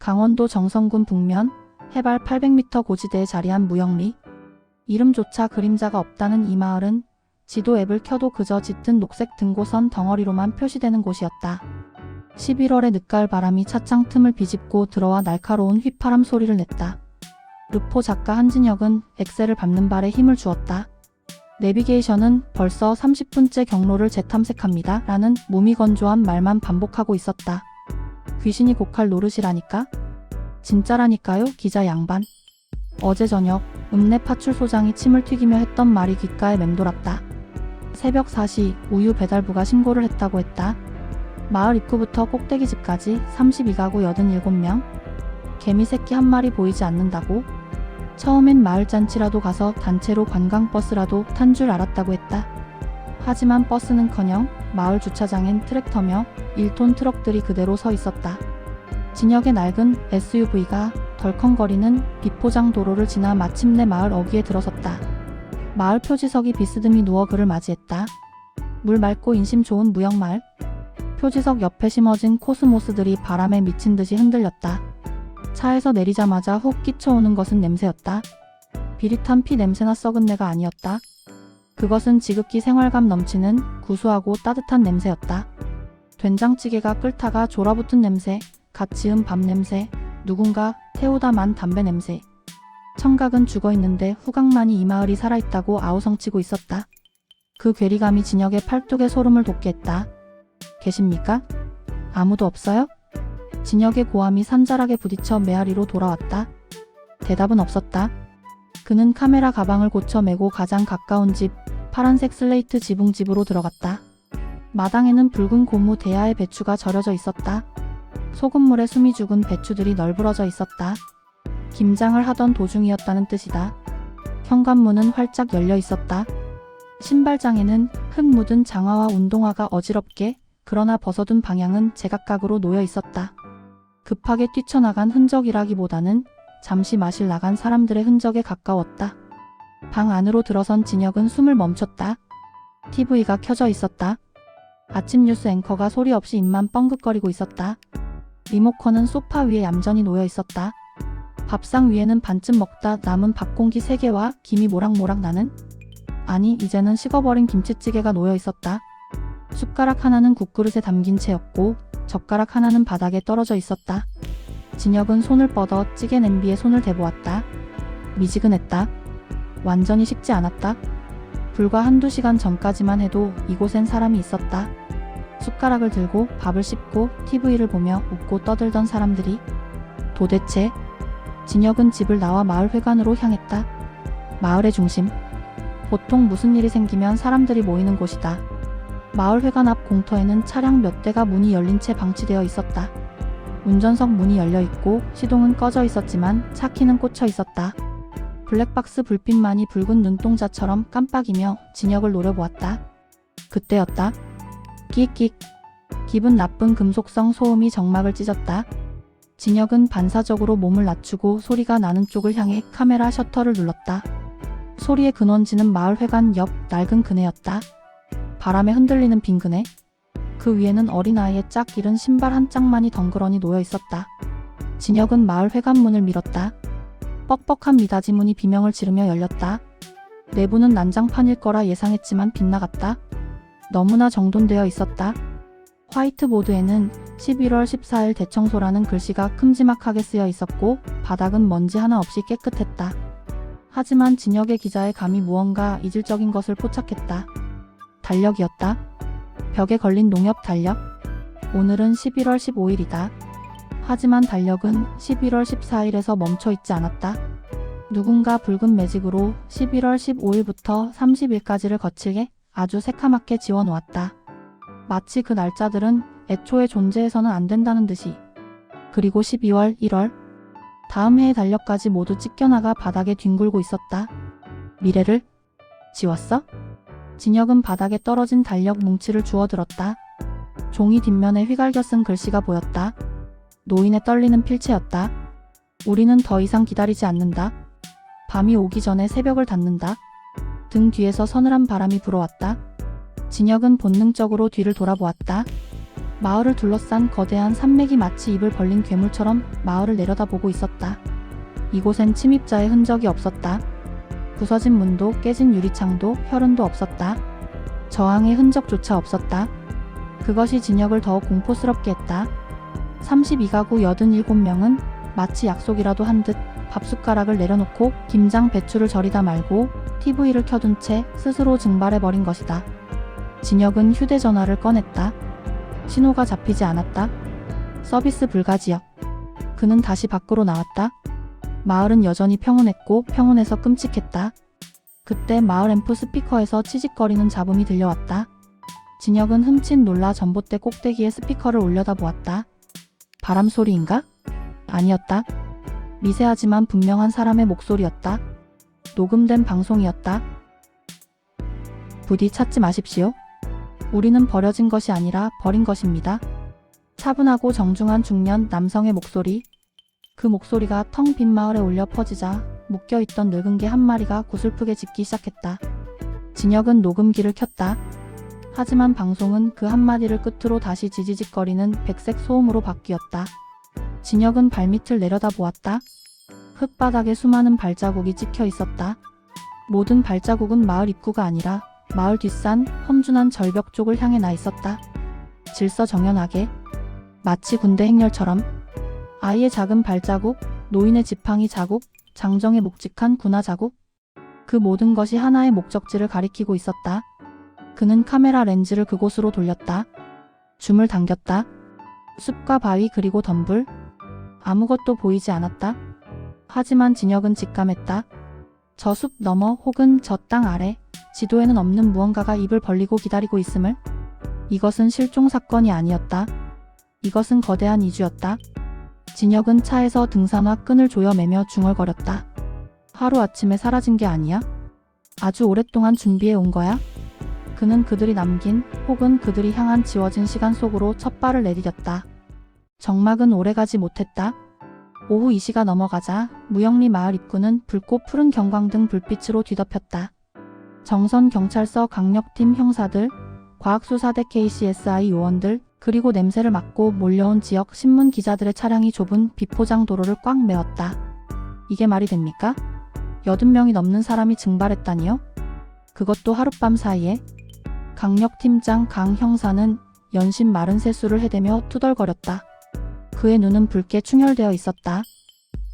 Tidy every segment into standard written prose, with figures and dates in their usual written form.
강원도 정선군 북면 해발 800m 고지대에 자리한 무영리. 이름조차 그림자가 없다는 이 마을은 지도 앱을 켜도 그저 짙은 녹색 등고선 덩어리로만 표시되는 곳이었다. 11월의 늦가을 바람이 차창 틈을 비집고 들어와 날카로운 휘파람 소리를 냈다. 르포 작가 한진혁은 엑셀을 밟는 발에 힘을 주었다. 내비게이션은 벌써 30분째 경로를 재탐색합니다. 라는 무미건조한 말만 반복하고 있었다. 귀신이 곡할 노릇이라니까? 진짜라니까요, 기자 양반. 어제 저녁 읍내 파출소장이 침을 튀기며 했던 말이 귓가에 맴돌았다. 새벽 4시 우유 배달부가 신고를 했다고 했다. 마을 입구부터 꼭대기집까지 32가구 87명. 개미 새끼 한 마리 보이지 않는다고? 처음엔 마을 잔치라도 가서 단체로 관광버스라도 탄 줄 알았다고 했다. 하지만 버스는커녕 마을 주차장엔 트랙터며 1톤 트럭들이 그대로 서 있었다. 진역의 낡은 SUV가 덜컹거리는 비포장 도로를 지나 마침내 마을 어귀에 들어섰다. 마을 표지석이 비스듬히 누워 그를 맞이했다. 물 맑고 인심 좋은 무역마을. 표지석 옆에 심어진 코스모스들이 바람에 미친 듯이 흔들렸다. 차에서 내리자마자 훅 끼쳐오는 것은 냄새였다. 비릿한 피 냄새나 썩은 내가 아니었다. 그것은 지극히 생활감 넘치는 구수하고 따뜻한 냄새였다. 된장찌개가 끓다가 졸아붙은 냄새, 갓 지은 밥 냄새, 누군가 태우다 만 담배 냄새. 청각은 죽어있는데 후각만이 이 마을이 살아있다고 아우성치고 있었다. 그 괴리감이 진역의 팔뚝에 소름을 돋게 했다. 계십니까? 아무도 없어요? 진역의 고함이 산자락에 부딪혀 메아리로 돌아왔다. 대답은 없었다. 그는 카메라 가방을 고쳐 메고 가장 가까운 집, 파란색 슬레이트 지붕집으로 들어갔다. 마당에는 붉은 고무 대야의 배추가 절여져 있었다. 소금물에 숨이 죽은 배추들이 널브러져 있었다. 김장을 하던 도중이었다는 뜻이다. 현관문은 활짝 열려 있었다. 신발장에는 흙 묻은 장화와 운동화가 어지럽게 그러나 벗어둔 방향은 제각각으로 놓여 있었다. 급하게 뛰쳐나간 흔적이라기보다는 잠시 마실 나간 사람들의 흔적에 가까웠다. 방 안으로 들어선 진역은 숨을 멈췄다. TV가 켜져 있었다. 아침 뉴스 앵커가 소리 없이 입만 뻥긋거리고 있었다. 리모컨은 소파 위에 얌전히 놓여 있었다. 밥상 위에는 반쯤 먹다 남은 밥공기 3개와 김이 모락모락 나는? 아니, 이제는 식어버린 김치찌개가 놓여 있었다. 숟가락 하나는 국그릇에 담긴 채였고 젓가락 하나는 바닥에 떨어져 있었다. 진역은 손을 뻗어 찌개 냄비에 손을 대보았다. 미지근했다. 완전히 식지 않았다. 불과 한두 시간 전까지만 해도 이곳엔 사람이 있었다. 숟가락을 들고 밥을 씹고 TV를 보며 웃고 떠들던 사람들이. 도대체. 진역은 집을 나와 마을회관으로 향했다. 마을의 중심. 보통 무슨 일이 생기면 사람들이 모이는 곳이다. 마을회관 앞 공터에는 차량 몇 대가 문이 열린 채 방치되어 있었다. 운전석 문이 열려있고 시동은 꺼져 있었지만 차키는 꽂혀 있었다. 블랙박스 불빛만이 붉은 눈동자처럼 깜빡이며 진역을 노려보았다. 그때였다. 끽끽. 기분 나쁜 금속성 소음이 정막을 찢었다. 진역은 반사적으로 몸을 낮추고 소리가 나는 쪽을 향해 카메라 셔터를 눌렀다. 소리의 근원지는 마을회관 옆 낡은 그네였다. 바람에 흔들리는 빈 그네. 그 위에는 어린아이의 짝 기른 신발 한 짝만이 덩그러니 놓여 있었다. 진역은 마을회관 문을 밀었다. 뻑뻑한 미닫이 문이 비명을 지르며 열렸다. 내부는 난장판일 거라 예상했지만 빗나갔다. 너무나 정돈되어 있었다. 화이트보드에는 11월 14일 대청소라는 글씨가 큼지막하게 쓰여 있었고 바닥은 먼지 하나 없이 깨끗했다. 하지만 진역의 기자의 감이 무언가 이질적인 것을 포착했다. 달력이었다. 벽에 걸린 농협 달력. 오늘은 11월 15일이다. 하지만 달력은 11월 14일에서 멈춰 있지 않았다. 누군가 붉은 매직으로 11월 15일부터 30일까지를 거칠게 아주 새카맣게 지워놓았다. 마치 그 날짜들은 애초에 존재해서는 안 된다는 듯이. 그리고 12월, 1월. 다음 해의 달력까지 모두 찢겨나가 바닥에 뒹굴고 있었다. 미래를 지웠어? 진역은 바닥에 떨어진 달력 뭉치를 주워들었다. 종이 뒷면에 휘갈겨 쓴 글씨가 보였다. 노인의 떨리는 필체였다. 우리는 더 이상 기다리지 않는다. 밤이 오기 전에 새벽을 닫는다. 등 뒤에서 서늘한 바람이 불어왔다. 진역은 본능적으로 뒤를 돌아보았다. 마을을 둘러싼 거대한 산맥이 마치 입을 벌린 괴물처럼 마을을 내려다보고 있었다. 이곳엔 침입자의 흔적이 없었다. 부서진 문도 깨진 유리창도 혈흔도 없었다. 저항의 흔적조차 없었다. 그것이 진혁을 더욱 공포스럽게 했다. 32가구 87명은 마치 약속이라도 한 듯 밥숟가락을 내려놓고 김장 배추를 절이다 말고 TV를 켜둔 채 스스로 증발해버린 것이다. 진혁은 휴대전화를 꺼냈다. 신호가 잡히지 않았다. 서비스 불가 지역. 그는 다시 밖으로 나왔다. 마을은 여전히 평온했고 평온해서 끔찍했다. 그때 마을 앰프 스피커에서 치직거리는 잡음이 들려왔다. 진혁은 흠칫 놀라 전봇대 꼭대기에 스피커를 올려다 보았다. 바람 소리인가? 아니었다. 미세하지만 분명한 사람의 목소리였다. 녹음된 방송이었다. 부디 찾지 마십시오. 우리는 버려진 것이 아니라 버린 것입니다. 차분하고 정중한 중년 남성의 목소리. 그 목소리가 텅 빈 마을에 울려 퍼지자 묶여있던 늙은 개 한 마리가 구슬프게 짖기 시작했다. 진혁은 녹음기를 켰다. 하지만 방송은 그 한마디를 끝으로 다시 지지직거리는 백색 소음으로 바뀌었다. 진혁은 발밑을 내려다 보았다. 흙바닥에 수많은 발자국이 찍혀 있었다. 모든 발자국은 마을 입구가 아니라 마을 뒷산 험준한 절벽 쪽을 향해 나 있었다. 질서정연하게, 마치 군대 행렬처럼. 아이의 작은 발자국, 노인의 지팡이 자국, 장정의 묵직한 군화 자국. 그 모든 것이 하나의 목적지를 가리키고 있었다. 그는 카메라 렌즈를 그곳으로 돌렸다. 줌을 당겼다. 숲과 바위 그리고 덤불. 아무것도 보이지 않았다. 하지만 진혁은 직감했다. 저 숲 너머 혹은 저 땅 아래 지도에는 없는 무언가가 입을 벌리고 기다리고 있음을. 이것은 실종 사건이 아니었다. 이것은 거대한 이주였다. 진혁은 차에서 등산화 끈을 조여매며 중얼거렸다. 하루아침에 사라진 게 아니야? 아주 오랫동안 준비해 온 거야? 그는 그들이 남긴 혹은 그들이 향한 지워진 시간 속으로 첫 발을 내디뎠다. 정막은 오래가지 못했다. 오후 2시가 넘어가자 무영리 마을 입구는 붉고 푸른 경광등 불빛으로 뒤덮였다. 정선경찰서 강력팀 형사들, 과학수사대 KCSI 요원들, 그리고 냄새를 맡고 몰려온 지역 신문 기자들의 차량이 좁은 비포장 도로를 꽉 메웠다. 이게 말이 됩니까? 80명이 넘는 사람이 증발했다니요? 그것도 하룻밤 사이에? 강력팀장 강 형사는 연신 마른 세수를 해대며 투덜거렸다. 그의 눈은 붉게 충혈되어 있었다.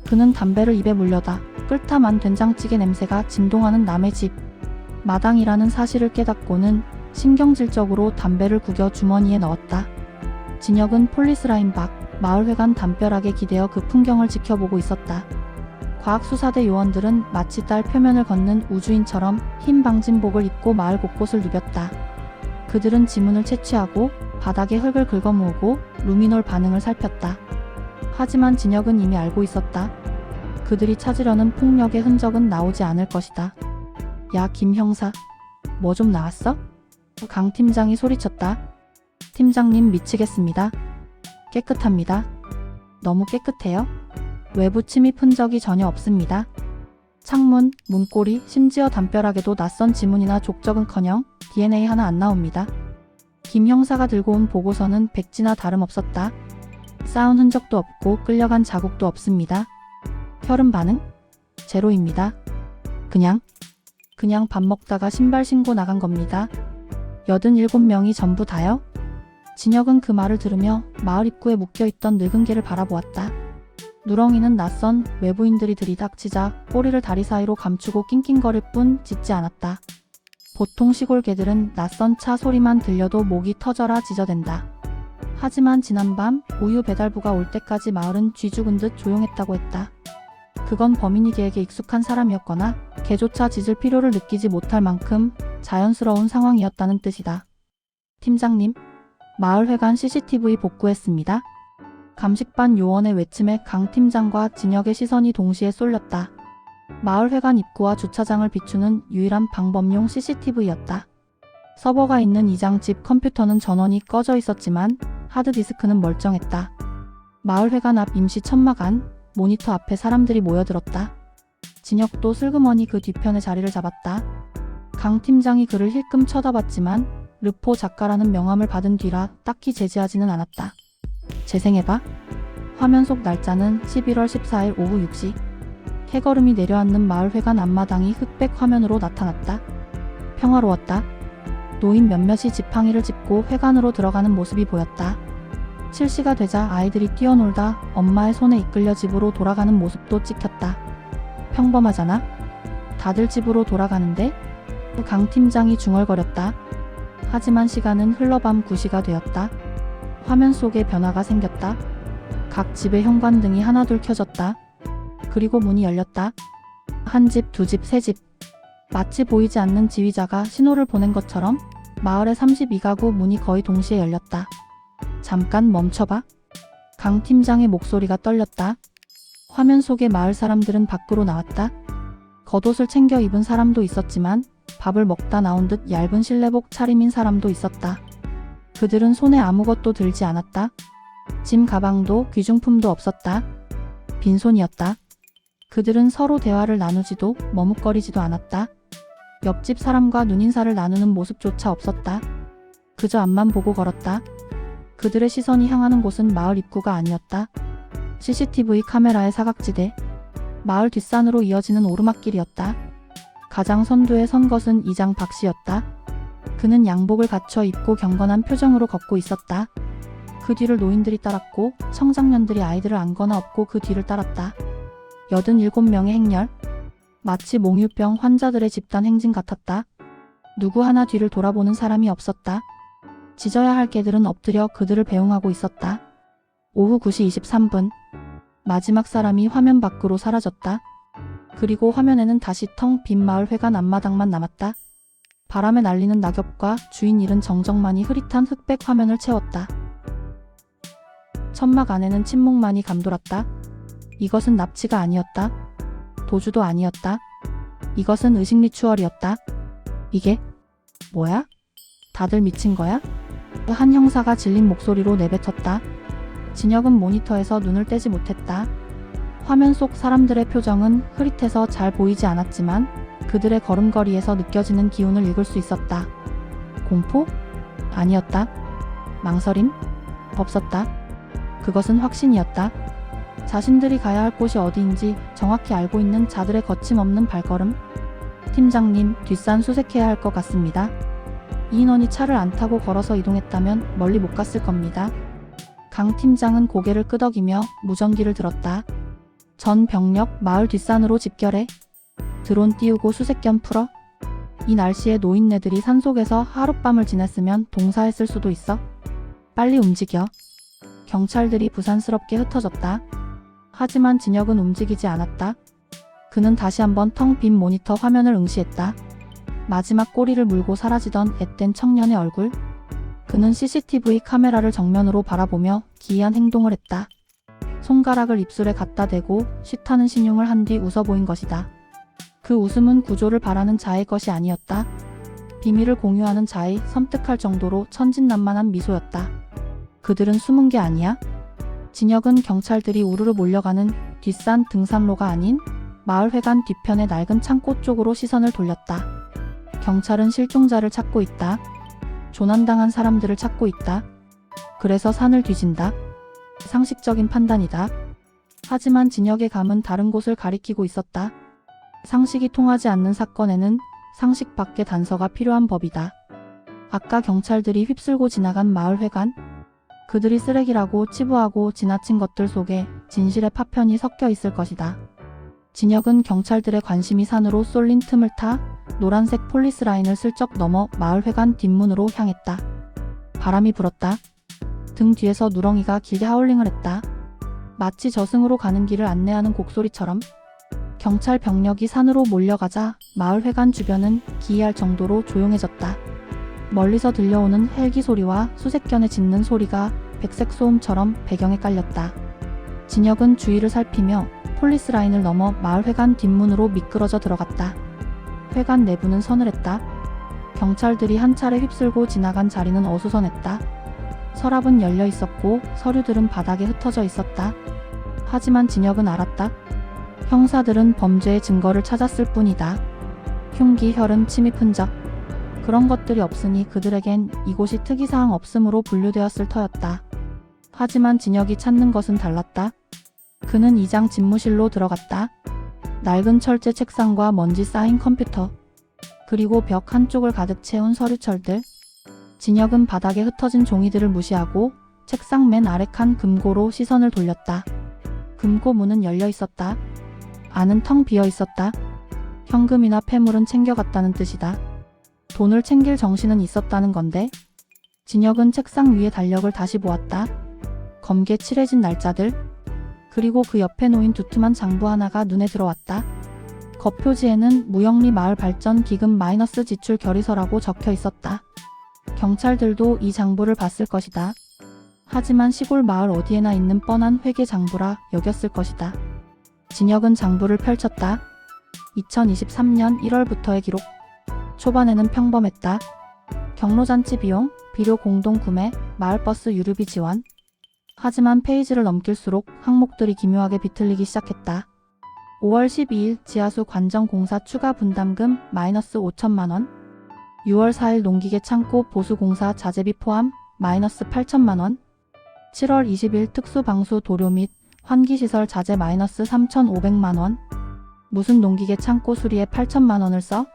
그는 담배를 입에 물려다 끓다만 된장찌개 냄새가 진동하는 남의 집 마당이라는 사실을 깨닫고는 신경질적으로 담배를 구겨 주머니에 넣었다. 진혁은 폴리스라인 밖 마을회관 담벼락에 기대어 그 풍경을 지켜보고 있었다. 과학수사대 요원들은 마치 달 표면을 걷는 우주인처럼 흰 방진복을 입고 마을 곳곳을 누볐다. 그들은 지문을 채취하고 바닥에 흙을 긁어모으고 루미놀 반응을 살폈다. 하지만 진혁은 이미 알고 있었다. 그들이 찾으려는 폭력의 흔적은 나오지 않을 것이다. 야, 김 형사. 뭐 좀 나왔어? 강 팀장이 소리쳤다. 팀장님 미치겠습니다. 깨끗합니다. 너무 깨끗해요. 외부 침입 흔적이 전혀 없습니다. 창문, 문고리, 심지어 담벼락에도 낯선 지문이나 족적은커녕 DNA 하나 안 나옵니다. 김 형사가 들고 온 보고서는 백지나 다름없었다. 싸운 흔적도 없고 끌려간 자국도 없습니다. 혈흔 반응? 제로입니다. 그냥 밥 먹다가 신발 신고 나간 겁니다. 87명이 전부 다요? 진혁은 그 말을 들으며 마을 입구에 묶여있던 늙은 개를 바라보았다. 누렁이는 낯선 외부인들이 들이닥치자 꼬리를 다리 사이로 감추고 낑낑거릴 뿐 짖지 않았다. 보통 시골 개들은 낯선 차 소리만 들려도 목이 터져라 짖어댄다. 하지만 지난밤 우유 배달부가 올 때까지 마을은 쥐 죽은 듯 조용했다고 했다. 그건 범인이 개에게 익숙한 사람이었거나 개조차 짖을 필요를 느끼지 못할 만큼 자연스러운 상황이었다는 뜻이다. 팀장님, 마을회관 CCTV 복구했습니다. 감식반 요원의 외침에 강 팀장과 진혁의 시선이 동시에 쏠렸다. 마을회관 입구와 주차장을 비추는 유일한 방범용 CCTV였다. 서버가 있는 이장 집 컴퓨터는 전원이 꺼져 있었지만 하드디스크는 멀쩡했다. 마을회관 앞 임시 천막 안 모니터 앞에 사람들이 모여들었다. 진혁도 슬그머니 그 뒤편에 자리를 잡았다. 강 팀장이 그를 힐끔 쳐다봤지만 르포 작가라는 명함을 받은 뒤라 딱히 제지하지는 않았다. 재생해봐. 화면 속 날짜는 11월 14일 오후 6시. 해걸음이 내려앉는 마을회관 앞마당이 흑백 화면으로 나타났다. 평화로웠다. 노인 몇몇이 지팡이를 짚고 회관으로 들어가는 모습이 보였다. 7시가 되자 아이들이 뛰어놀다 엄마의 손에 이끌려 집으로 돌아가는 모습도 찍혔다. 평범하잖아? 다들 집으로 돌아가는데? 강 팀장이 중얼거렸다. 하지만 시간은 흘러 밤 9시가 되었다. 화면 속에 변화가 생겼다. 각 집의 현관등이 하나둘 켜졌다. 그리고 문이 열렸다. 한 집, 두 집, 세 집. 마치 보이지 않는 지휘자가 신호를 보낸 것처럼 마을의 32가구 문이 거의 동시에 열렸다. 잠깐 멈춰봐. 강 팀장의 목소리가 떨렸다. 화면 속의 마을 사람들은 밖으로 나왔다. 겉옷을 챙겨 입은 사람도 있었지만 밥을 먹다 나온 듯 얇은 실내복 차림인 사람도 있었다. 그들은 손에 아무것도 들지 않았다. 짐 가방도 귀중품도 없었다. 빈손이었다. 그들은 서로 대화를 나누지도 머뭇거리지도 않았다. 옆집 사람과 눈인사를 나누는 모습조차 없었다. 그저 앞만 보고 걸었다. 그들의 시선이 향하는 곳은 마을 입구가 아니었다. CCTV 카메라의 사각지대. 마을 뒷산으로 이어지는 오르막길이었다. 가장 선두에 선 것은 이장 박씨였다. 그는 양복을 갖춰 입고 경건한 표정으로 걷고 있었다. 그 뒤를 노인들이 따랐고 청장년들이 아이들을 안거나 업고 그 뒤를 따랐다. 87명의 행렬. 마치 몽유병 환자들의 집단 행진 같았다. 누구 하나 뒤를 돌아보는 사람이 없었다. 짖어야 할 개들은 엎드려 그들을 배웅하고 있었다. 오후 9시 23분. 마지막 사람이 화면 밖으로 사라졌다. 그리고 화면에는 다시 텅 빈 마을 회관 앞마당만 남았다. 바람에 날리는 낙엽과 주인 잃은 정적만이 흐릿한 흑백 화면을 채웠다. 천막 안에는 침묵만이 감돌았다. 이것은 납치가 아니었다. 도주도 아니었다. 이것은 의식 리추얼이었다. 이게 뭐야? 다들 미친 거야? 한 형사가 질린 목소리로 내뱉었다. 진혁은 모니터에서 눈을 떼지 못했다. 화면 속 사람들의 표정은 흐릿해서 잘 보이지 않았지만 그들의 걸음걸이에서 느껴지는 기운을 읽을 수 있었다. 공포? 아니었다. 망설임? 없었다. 그것은 확신이었다. 자신들이 가야 할 곳이 어디인지 정확히 알고 있는 자들의 거침없는 발걸음. 팀장님, 뒷산 수색해야 할 것 같습니다. 이 인원이 차를 안 타고 걸어서 이동했다면 멀리 못 갔을 겁니다. 강 팀장은 고개를 끄덕이며 무전기를 들었다. 전 병력 마을 뒷산으로 집결해. 드론 띄우고 수색견 풀어. 이 날씨에 노인네들이 산속에서 하룻밤을 지냈으면 동사했을 수도 있어. 빨리 움직여. 경찰들이 부산스럽게 흩어졌다. 하지만 진혁은 움직이지 않았다. 그는 다시 한번 텅 빈 모니터 화면을 응시했다. 마지막 꼬리를 물고 사라지던 앳된 청년의 얼굴. 그는 CCTV 카메라를 정면으로 바라보며 기이한 행동을 했다. 손가락을 입술에 갖다 대고 싫다는 신용을 한 뒤 웃어 보인 것이다. 그 웃음은 구조를 바라는 자의 것이 아니었다. 비밀을 공유하는 자의 섬뜩할 정도로 천진난만한 미소였다. 그들은 숨은 게 아니야? 진혁은 경찰들이 우르르 몰려가는 뒷산 등산로가 아닌 마을회관 뒤편의 낡은 창고 쪽으로 시선을 돌렸다. 경찰은 실종자를 찾고 있다. 조난당한 사람들을 찾고 있다. 그래서 산을 뒤진다. 상식적인 판단이다. 하지만 진혁의 감은 다른 곳을 가리키고 있었다. 상식이 통하지 않는 사건에는 상식밖의 단서가 필요한 법이다. 아까 경찰들이 휩쓸고 지나간 마을회관. 그들이 쓰레기라고 치부하고 지나친 것들 속에 진실의 파편이 섞여 있을 것이다. 진혁은 경찰들의 관심이 산으로 쏠린 틈을 타 노란색 폴리스 라인을 슬쩍 넘어 마을회관 뒷문으로 향했다. 바람이 불었다. 등 뒤에서 누렁이가 길게 하울링을 했다. 마치 저승으로 가는 길을 안내하는 곡소리처럼. 경찰 병력이 산으로 몰려가자 마을회관 주변은 기이할 정도로 조용해졌다. 멀리서 들려오는 헬기 소리와 수색견의 짖는 소리가 백색 소음처럼 배경에 깔렸다. 진혁은 주위를 살피며 폴리스 라인을 넘어 마을회관 뒷문으로 미끄러져 들어갔다. 회관 내부는 서늘했다. 경찰들이 한 차례 휩쓸고 지나간 자리는 어수선했다. 서랍은 열려 있었고 서류들은 바닥에 흩어져 있었다. 하지만 진혁은 알았다. 형사들은 범죄의 증거를 찾았을 뿐이다. 흉기, 혈흔, 침입 흔적. 그런 것들이 없으니 그들에겐 이곳이 특이사항 없음으로 분류되었을 터였다. 하지만 진혁이 찾는 것은 달랐다. 그는 이장 집무실로 들어갔다. 낡은 철제 책상과 먼지 쌓인 컴퓨터, 그리고 벽 한쪽을 가득 채운 서류철들. 진혁은 바닥에 흩어진 종이들을 무시하고 책상 맨 아래 칸 금고로 시선을 돌렸다. 금고 문은 열려 있었다. 안은 텅 비어 있었다. 현금이나 폐물은 챙겨갔다는 뜻이다. 돈을 챙길 정신은 있었다는 건데. 진혁은 책상 위의 달력을 다시 보았다. 검게 칠해진 날짜들, 그리고 그 옆에 놓인 두툼한 장부 하나가 눈에 들어왔다. 겉표지에는 무영리 마을 발전 기금 마이너스 지출 결의서라고 적혀 있었다. 경찰들도 이 장부를 봤을 것이다. 하지만 시골 마을 어디에나 있는 뻔한 회계 장부라 여겼을 것이다. 진혁은 장부를 펼쳤다. 2023년 1월부터의 기록. 초반에는 평범했다. 경로잔치 비용, 비료 공동 구매, 마을버스 유류비 지원. 하지만 페이지를 넘길수록 항목들이 기묘하게 비틀리기 시작했다. 5월 12일 지하수 관정공사 추가 분담금 마이너스 5천만 원. 6월 4일 농기계 창고 보수공사 자재비 포함 마이너스 8천만 원. 7월 20일 특수방수 도료 및 환기시설 자재 마이너스 3,500만 원. 무슨 농기계 창고 수리에 8천만 원을 써?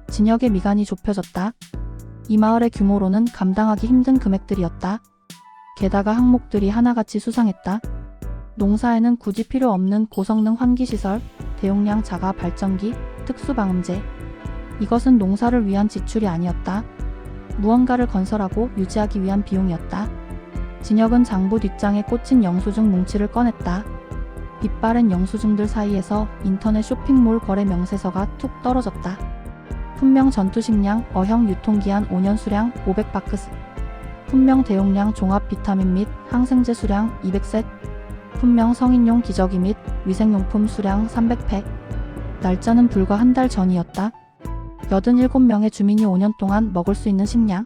진혁의 미간이 좁혀졌다. 이 마을의 규모로는 감당하기 힘든 금액들이었다. 게다가 항목들이 하나같이 수상했다. 농사에는 굳이 필요 없는 고성능 환기시설, 대용량 자가 발전기, 특수방음제. 이것은 농사를 위한 지출이 아니었다. 무언가를 건설하고 유지하기 위한 비용이었다. 진혁은 장부 뒷장에 꽂힌 영수증 뭉치를 꺼냈다. 빛바랜 영수증들 사이에서 인터넷 쇼핑몰 거래 명세서가 툭 떨어졌다. 품명 전투식량 어형 유통기한 5년 수량 500바크스. 품명 대용량 종합 비타민 및 항생제 수량 200셋. 품명 성인용 기저귀 및 위생용품 수량 300팩. 날짜는 불과 한 달 전이었다. 87명의 주민이 5년 동안 먹을 수 있는 식량,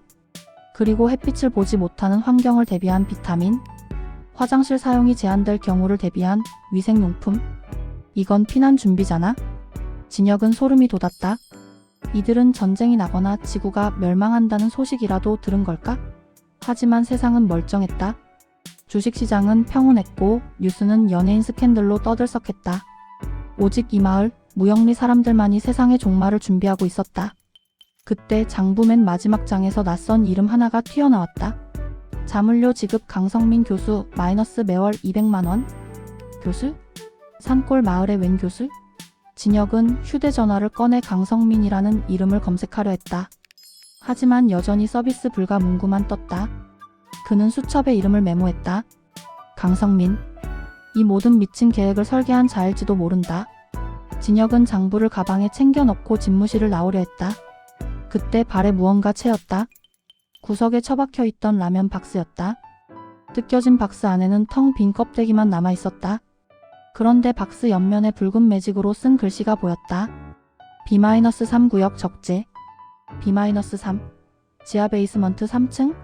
그리고 햇빛을 보지 못하는 환경을 대비한 비타민, 화장실 사용이 제한될 경우를 대비한 위생용품. 이건 피난 준비잖아? 진혁은 소름이 돋았다. 이들은 전쟁이 나거나 지구가 멸망한다는 소식이라도 들은 걸까? 하지만 세상은 멀쩡했다. 주식시장은 평온했고 뉴스는 연예인 스캔들로 떠들썩했다. 오직 이 마을, 무영리 사람들만이 세상의 종말을 준비하고 있었다. 그때 장부 맨 마지막 장에서 낯선 이름 하나가 튀어나왔다. 자물쇠 지급 강성민 교수 마이너스 매월 200만 원. 교수? 산골 마을의 웬 교수? 진혁은 휴대전화를 꺼내 강성민이라는 이름을 검색하려 했다. 하지만 여전히 서비스 불가 문구만 떴다. 그는 수첩에 이름을 메모했다. 강성민. 이 모든 미친 계획을 설계한 자일지도 모른다. 진혁은 장부를 가방에 챙겨 넣고 집무실을 나오려 했다. 그때 발에 무언가 채였다. 구석에 처박혀 있던 라면 박스였다. 뜯겨진 박스 안에는 텅 빈 껍데기만 남아 있었다. 그런데 박스 옆면에 붉은 매직으로 쓴 글씨가 보였다. B-3 구역 적재. B-3. 지하 베이스먼트 3층?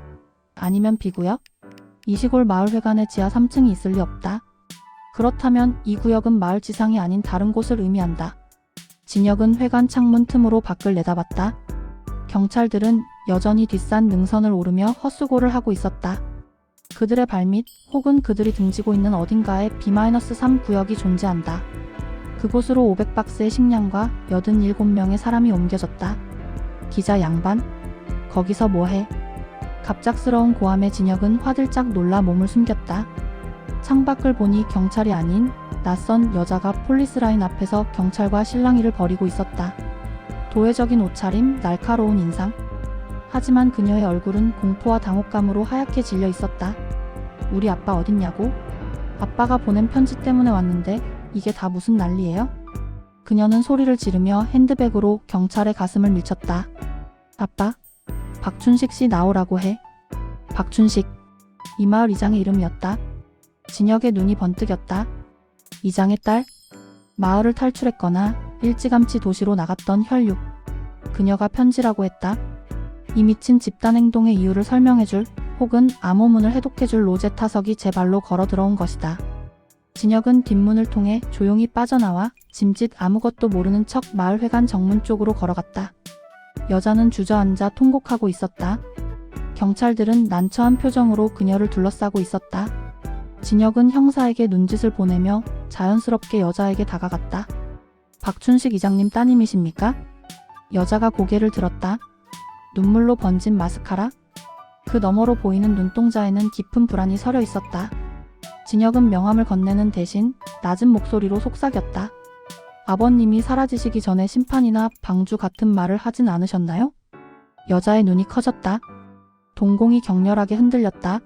아니면 B구역? 이 시골 마을 회관에 지하 3층이 있을 리 없다. 그렇다면 이 구역은 마을 지상이 아닌 다른 곳을 의미한다. 진혁은 회관 창문 틈으로 밖을 내다봤다. 경찰들은 여전히 뒷산 능선을 오르며 헛수고를 하고 있었다. 그들의 발밑 혹은 그들이 등지고 있는 어딘가에 B-3 구역이 존재한다. 그곳으로 500박스의 식량과 87명의 사람이 옮겨졌다. 기자 양반? 거기서 뭐해? 갑작스러운 고함에 진혁은 화들짝 놀라 몸을 숨겼다. 창밖을 보니 경찰이 아닌 낯선 여자가 폴리스라인 앞에서 경찰과 실랑이를 벌이고 있었다. 도회적인 옷차림, 날카로운 인상. 하지만 그녀의 얼굴은 공포와 당혹감으로 하얗게 질려 있었다. 우리 아빠 어딨냐고? 아빠가 보낸 편지 때문에 왔는데 이게 다 무슨 난리예요? 그녀는 소리를 지르며 핸드백으로 경찰의 가슴을 밀쳤다. 아빠? 박춘식 씨 나오라고 해. 박춘식. 이 마을 이장의 이름이었다. 진혁의 눈이 번뜩였다. 이장의 딸? 마을을 탈출했거나 일찌감치 도시로 나갔던 혈육. 그녀가 편지라고 했다. 이 미친 집단 행동의 이유를 설명해줄 혹은 암호문을 해독해줄 로제타석이 제 발로 걸어 들어온 것이다. 진혁은 뒷문을 통해 조용히 빠져나와 짐짓 아무것도 모르는 척 마을 회관 정문 쪽으로 걸어갔다. 여자는 주저앉아 통곡하고 있었다. 경찰들은 난처한 표정으로 그녀를 둘러싸고 있었다. 진혁은 형사에게 눈짓을 보내며 자연스럽게 여자에게 다가갔다. 박춘식 이장님 따님이십니까? 여자가 고개를 들었다. 눈물로 번진 마스카라? 그 너머로 보이는 눈동자에는 깊은 불안이 서려 있었다. 진혁은 명함을 건네는 대신 낮은 목소리로 속삭였다. 아버님이 사라지시기 전에 심판이나 방주 같은 말을 하진 않으셨나요? 여자의 눈이 커졌다. 동공이 격렬하게 흔들렸다.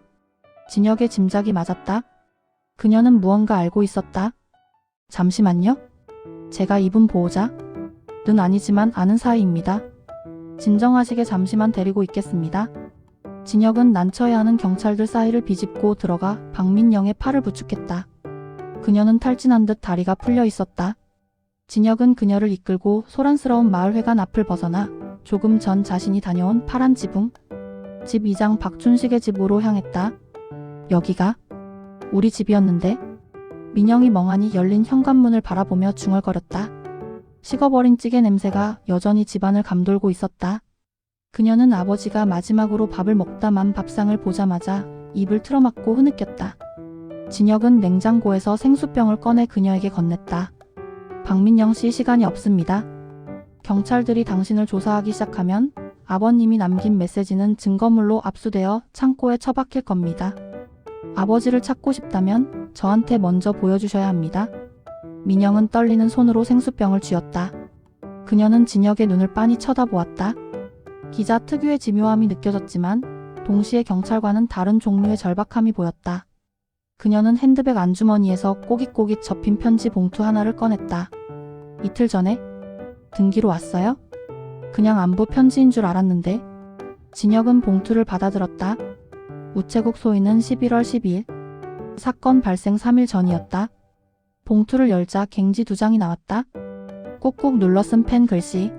진혁의 짐작이 맞았다. 그녀는 무언가 알고 있었다. 잠시만요. 제가 이분 보호자? 는 아니지만 아는 사이입니다. 진정하시게 잠시만 데리고 있겠습니다. 진혁은 난처해하는 경찰들 사이를 비집고 들어가 박민영의 팔을 부축했다. 그녀는 탈진한 듯 다리가 풀려 있었다. 진혁은 그녀를 이끌고 소란스러운 마을회관 앞을 벗어나 조금 전 자신이 다녀온 파란 지붕, 집 이장 박춘식의 집으로 향했다. 여기가 우리 집이었는데? 민영이 멍하니 열린 현관문을 바라보며 중얼거렸다. 식어버린 찌개 냄새가 여전히 집안을 감돌고 있었다. 그녀는 아버지가 마지막으로 밥을 먹다 만 밥상을 보자마자 입을 틀어막고 흐느꼈다. 진혁은 냉장고에서 생수병을 꺼내 그녀에게 건넸다. 박민영 씨, 시간이 없습니다. 경찰들이 당신을 조사하기 시작하면 아버님이 남긴 메시지는 증거물로 압수되어 창고에 처박힐 겁니다. 아버지를 찾고 싶다면 저한테 먼저 보여주셔야 합니다. 민영은 떨리는 손으로 생수병을 쥐었다. 그녀는 진혁의 눈을 빤히 쳐다보았다. 기자 특유의 집요함이 느껴졌지만 동시에 경찰과는 다른 종류의 절박함이 보였다. 그녀는 핸드백 안주머니에서 꼬깃꼬깃 접힌 편지 봉투 하나를 꺼냈다. 이틀 전에 등기로 왔어요? 그냥 안부 편지인 줄 알았는데. 진혁은 봉투를 받아들었다. 우체국 소인은 11월 12일. 사건 발생 3일 전이었다. 봉투를 열자 갱지 2장이 나왔다. 꾹꾹 눌러 쓴 펜 글씨.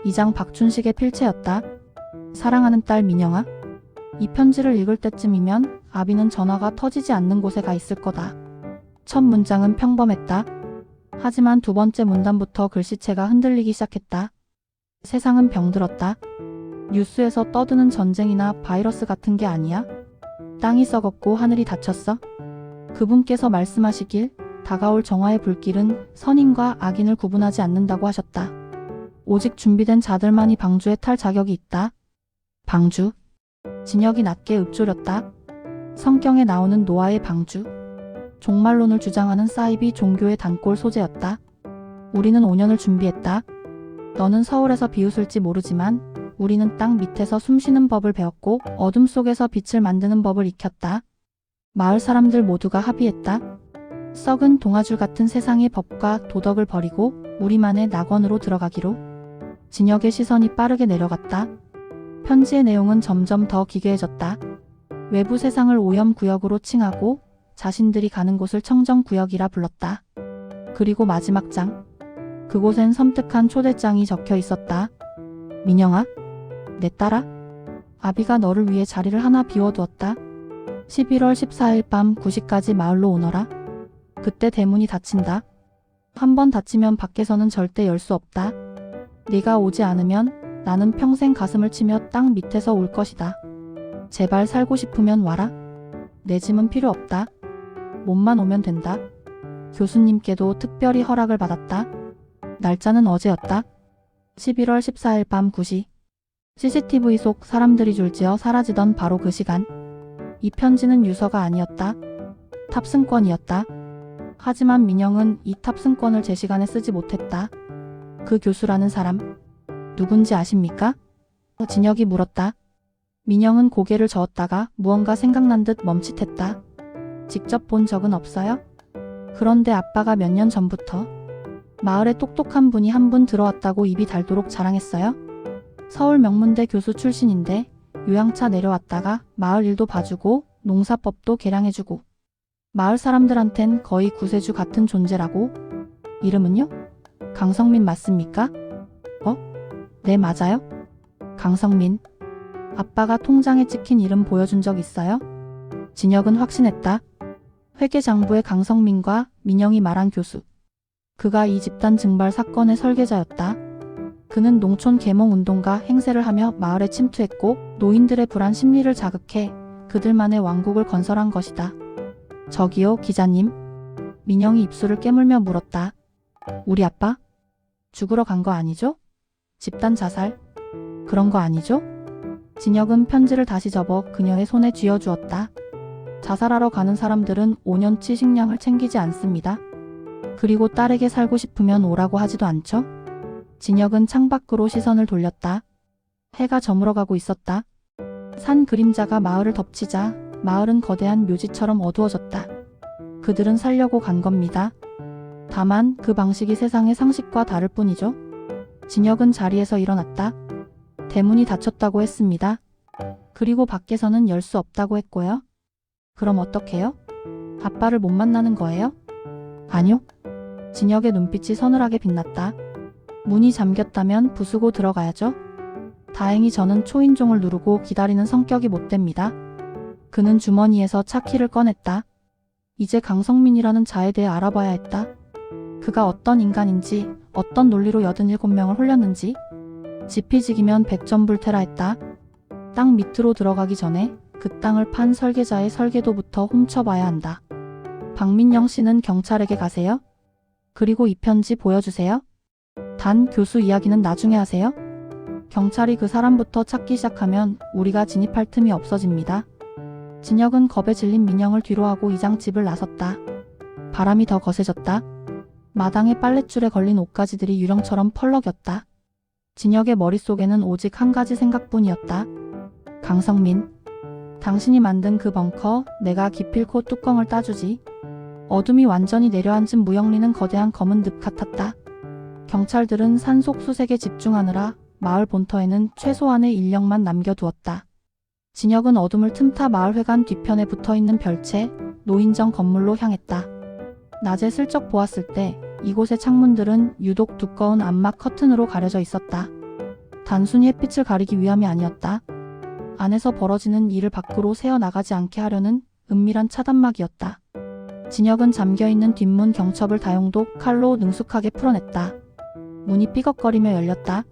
이장 박춘식의 필체였다. 사랑하는 딸 민영아. 이 편지를 읽을 때쯤이면 아비는 전화가 터지지 않는 곳에 가 있을 거다. 첫 문장은 평범했다. 하지만 두 번째 문단부터 글씨체가 흔들리기 시작했다. 세상은 병들었다. 뉴스에서 떠드는 전쟁이나 바이러스 같은 게 아니야? 땅이 썩었고 하늘이 닫혔어? 그분께서 말씀하시길 다가올 정화의 불길은 선인과 악인을 구분하지 않는다고 하셨다. 오직 준비된 자들만이 방주에 탈 자격이 있다. 방주? 진혁이 낮게 읊조렸다. 성경에 나오는 노아의 방주. 종말론을 주장하는 사이비 종교의 단골 소재였다. 우리는 5년을 준비했다. 너는 서울에서 비웃을지 모르지만 우리는 땅 밑에서 숨쉬는 법을 배웠고 어둠 속에서 빛을 만드는 법을 익혔다. 마을 사람들 모두가 합의했다. 썩은 동아줄 같은 세상의 법과 도덕을 버리고 우리만의 낙원으로 들어가기로. 진혁의 시선이 빠르게 내려갔다. 편지의 내용은 점점 더 기괴해졌다. 외부 세상을 오염구역으로 칭하고 자신들이 가는 곳을 청정구역이라 불렀다. 그리고 마지막 장. 그곳엔 섬뜩한 초대장이 적혀 있었다. 민영아, 내 딸아. 아비가 너를 위해 자리를 하나 비워두었다. 11월 14일 밤 9시까지 마을로 오너라. 그때 대문이 닫힌다. 한 번 닫히면 밖에서는 절대 열 수 없다. 네가 오지 않으면 나는 평생 가슴을 치며 땅 밑에서 울 것이다. 제발 살고 싶으면 와라. 내 짐은 필요 없다. 몸만 오면 된다. 교수님께도 특별히 허락을 받았다. 날짜는 어제였다. 11월 14일 밤 9시. CCTV 속 사람들이 줄지어 사라지던 바로 그 시간. 이 편지는 유서가 아니었다. 탑승권이었다. 하지만 민영은 이 탑승권을 제 시간에 쓰지 못했다. 그 교수라는 사람, 누군지 아십니까? 진혁이 물었다. 민영은 고개를 저었다가 무언가 생각난 듯 멈칫했다. 직접 본 적은 없어요? 그런데 아빠가 몇 년 전부터 마을에 똑똑한 분이 한 분 들어왔다고 입이 닳도록 자랑했어요. 서울 명문대 교수 출신인데 요양차 내려왔다가 마을 일도 봐주고 농사법도 개량해주고 마을 사람들한텐 거의 구세주 같은 존재라고. 이름은요? 강성민 맞습니까? 네, 맞아요. 강성민. 아빠가 통장에 찍힌 이름 보여준 적 있어요? 진혁은 확신했다. 회계장부의 강성민과 민영이 말한 교수. 그가 이 집단 증발 사건의 설계자였다. 그는 농촌 계몽 운동가 행세를 하며 마을에 침투했고 노인들의 불안 심리를 자극해 그들만의 왕국을 건설한 것이다. 저기요, 기자님. 민영이 입술을 깨물며 물었다. 우리 아빠? 죽으러 간 거 아니죠? 집단 자살? 그런 거 아니죠? 진혁은 편지를 다시 접어 그녀의 손에 쥐어주었다. 자살하러 가는 사람들은 5년치 식량을 챙기지 않습니다. 그리고 딸에게 살고 싶으면 오라고 하지도 않죠? 진혁은 창밖으로 시선을 돌렸다. 해가 저물어가고 있었다. 산 그림자가 마을을 덮치자 마을은 거대한 묘지처럼 어두워졌다. 그들은 살려고 간 겁니다. 다만 그 방식이 세상의 상식과 다를 뿐이죠. 진혁은 자리에서 일어났다. 대문이 닫혔다고 했습니다. 그리고 밖에서는 열 수 없다고 했고요. 그럼 어떡해요? 아빠를 못 만나는 거예요? 아니요. 진혁의 눈빛이 서늘하게 빛났다. 문이 잠겼다면 부수고 들어가야죠. 다행히 저는 초인종을 누르고 기다리는 성격이 못 됩니다. 그는 주머니에서 차키를 꺼냈다. 이제 강성민이라는 자에 대해 알아봐야 했다. 그가 어떤 인간인지, 어떤 논리로 87명을 홀렸는지. 지피지기면 백전불태라 했다. 땅 밑으로 들어가기 전에 그 땅을 판 설계자의 설계도부터 훔쳐봐야 한다. 박민영 씨는 경찰에게 가세요. 그리고 이 편지 보여주세요. 단 교수 이야기는 나중에 하세요. 경찰이 그 사람부터 찾기 시작하면 우리가 진입할 틈이 없어집니다. 진혁은 겁에 질린 민영을 뒤로하고 이장집을 나섰다. 바람이 더 거세졌다. 마당에 빨랫줄에 걸린 옷가지들이 유령처럼 펄럭였다. 진혁의 머릿속에는 오직 한 가지 생각뿐이었다. 강성민. 당신이 만든 그 벙커 내가 기필코 뚜껑을 따주지. 어둠이 완전히 내려앉은 무영리는 거대한 검은 늪 같았다. 경찰들은 산속 수색에 집중하느라 마을 본터에는 최소한의 인력만 남겨두었다. 진혁은 어둠을 틈타 마을회관 뒤편에 붙어있는 별채 노인정 건물로 향했다. 낮에 슬쩍 보았을 때 이곳의 창문들은 유독 두꺼운 암막 커튼으로 가려져 있었다. 단순히 햇빛을 가리기 위함이 아니었다. 안에서 벌어지는 일을 밖으로 새어나가지 않게 하려는 은밀한 차단막이었다. 진혁은 잠겨있는 뒷문 경첩을 다용도 칼로 능숙하게 풀어냈다. 문이 삐걱거리며 열렸다.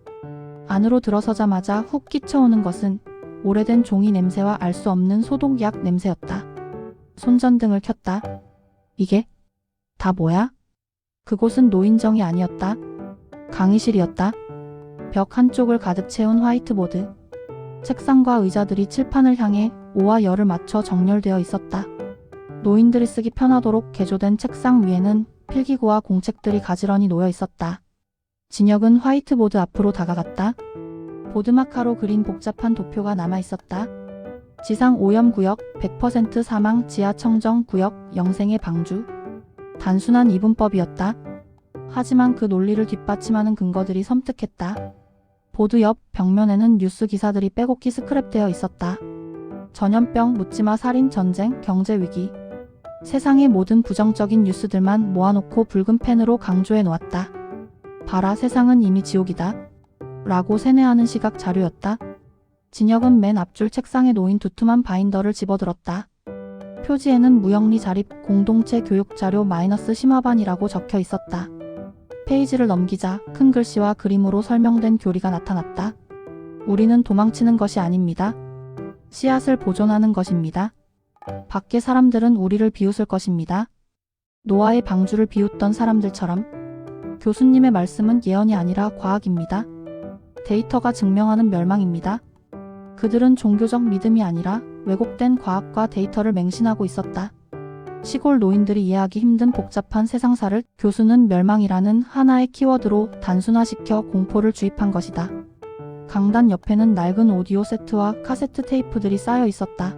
안으로 들어서자마자 훅 끼쳐오는 것은 오래된 종이 냄새와 알 수 없는 소독약 냄새였다. 손전등을 켰다. 이게 다 뭐야? 그곳은 노인정이 아니었다. 강의실이었다. 벽 한쪽을 가득 채운 화이트보드. 책상과 의자들이 칠판을 향해 오와 열을 맞춰 정렬되어 있었다. 노인들이 쓰기 편하도록 개조된 책상 위에는 필기구와 공책들이 가지런히 놓여 있었다. 진혁은 화이트보드 앞으로 다가갔다. 보드마카로 그린 복잡한 도표가 남아 있었다. 지상 오염구역 100% 사망 지하 청정구역 영생의 방주. 단순한 이분법이었다. 하지만 그 논리를 뒷받침하는 근거들이 섬뜩했다. 보드 옆 벽면에는 뉴스 기사들이 빼곡히 스크랩되어 있었다. 전염병, 묻지마 살인, 전쟁, 경제위기. 세상의 모든 부정적인 뉴스들만 모아놓고 붉은 펜으로 강조해 놓았다. 봐라, 세상은 이미 지옥이다. 라고 세뇌하는 시각 자료였다. 진혁은 맨 앞줄 책상에 놓인 두툼한 바인더를 집어들었다. 표지에는 무영리 자립 공동체 교육자료 마이너스 심화반이라고 적혀 있었다. 페이지를 넘기자 큰 글씨와 그림으로 설명된 교리가 나타났다. 우리는 도망치는 것이 아닙니다. 씨앗을 보존하는 것입니다. 밖의 사람들은 우리를 비웃을 것입니다. 노아의 방주를 비웃던 사람들처럼. 교수님의 말씀은 예언이 아니라 과학입니다. 데이터가 증명하는 멸망입니다. 그들은 종교적 믿음이 아니라 왜곡된 과학과 데이터를 맹신하고 있었다. 시골 노인들이 이해하기 힘든 복잡한 세상사를 교수는 멸망이라는 하나의 키워드로 단순화시켜 공포를 주입한 것이다. 강단 옆에는 낡은 오디오 세트와 카세트 테이프들이 쌓여 있었다.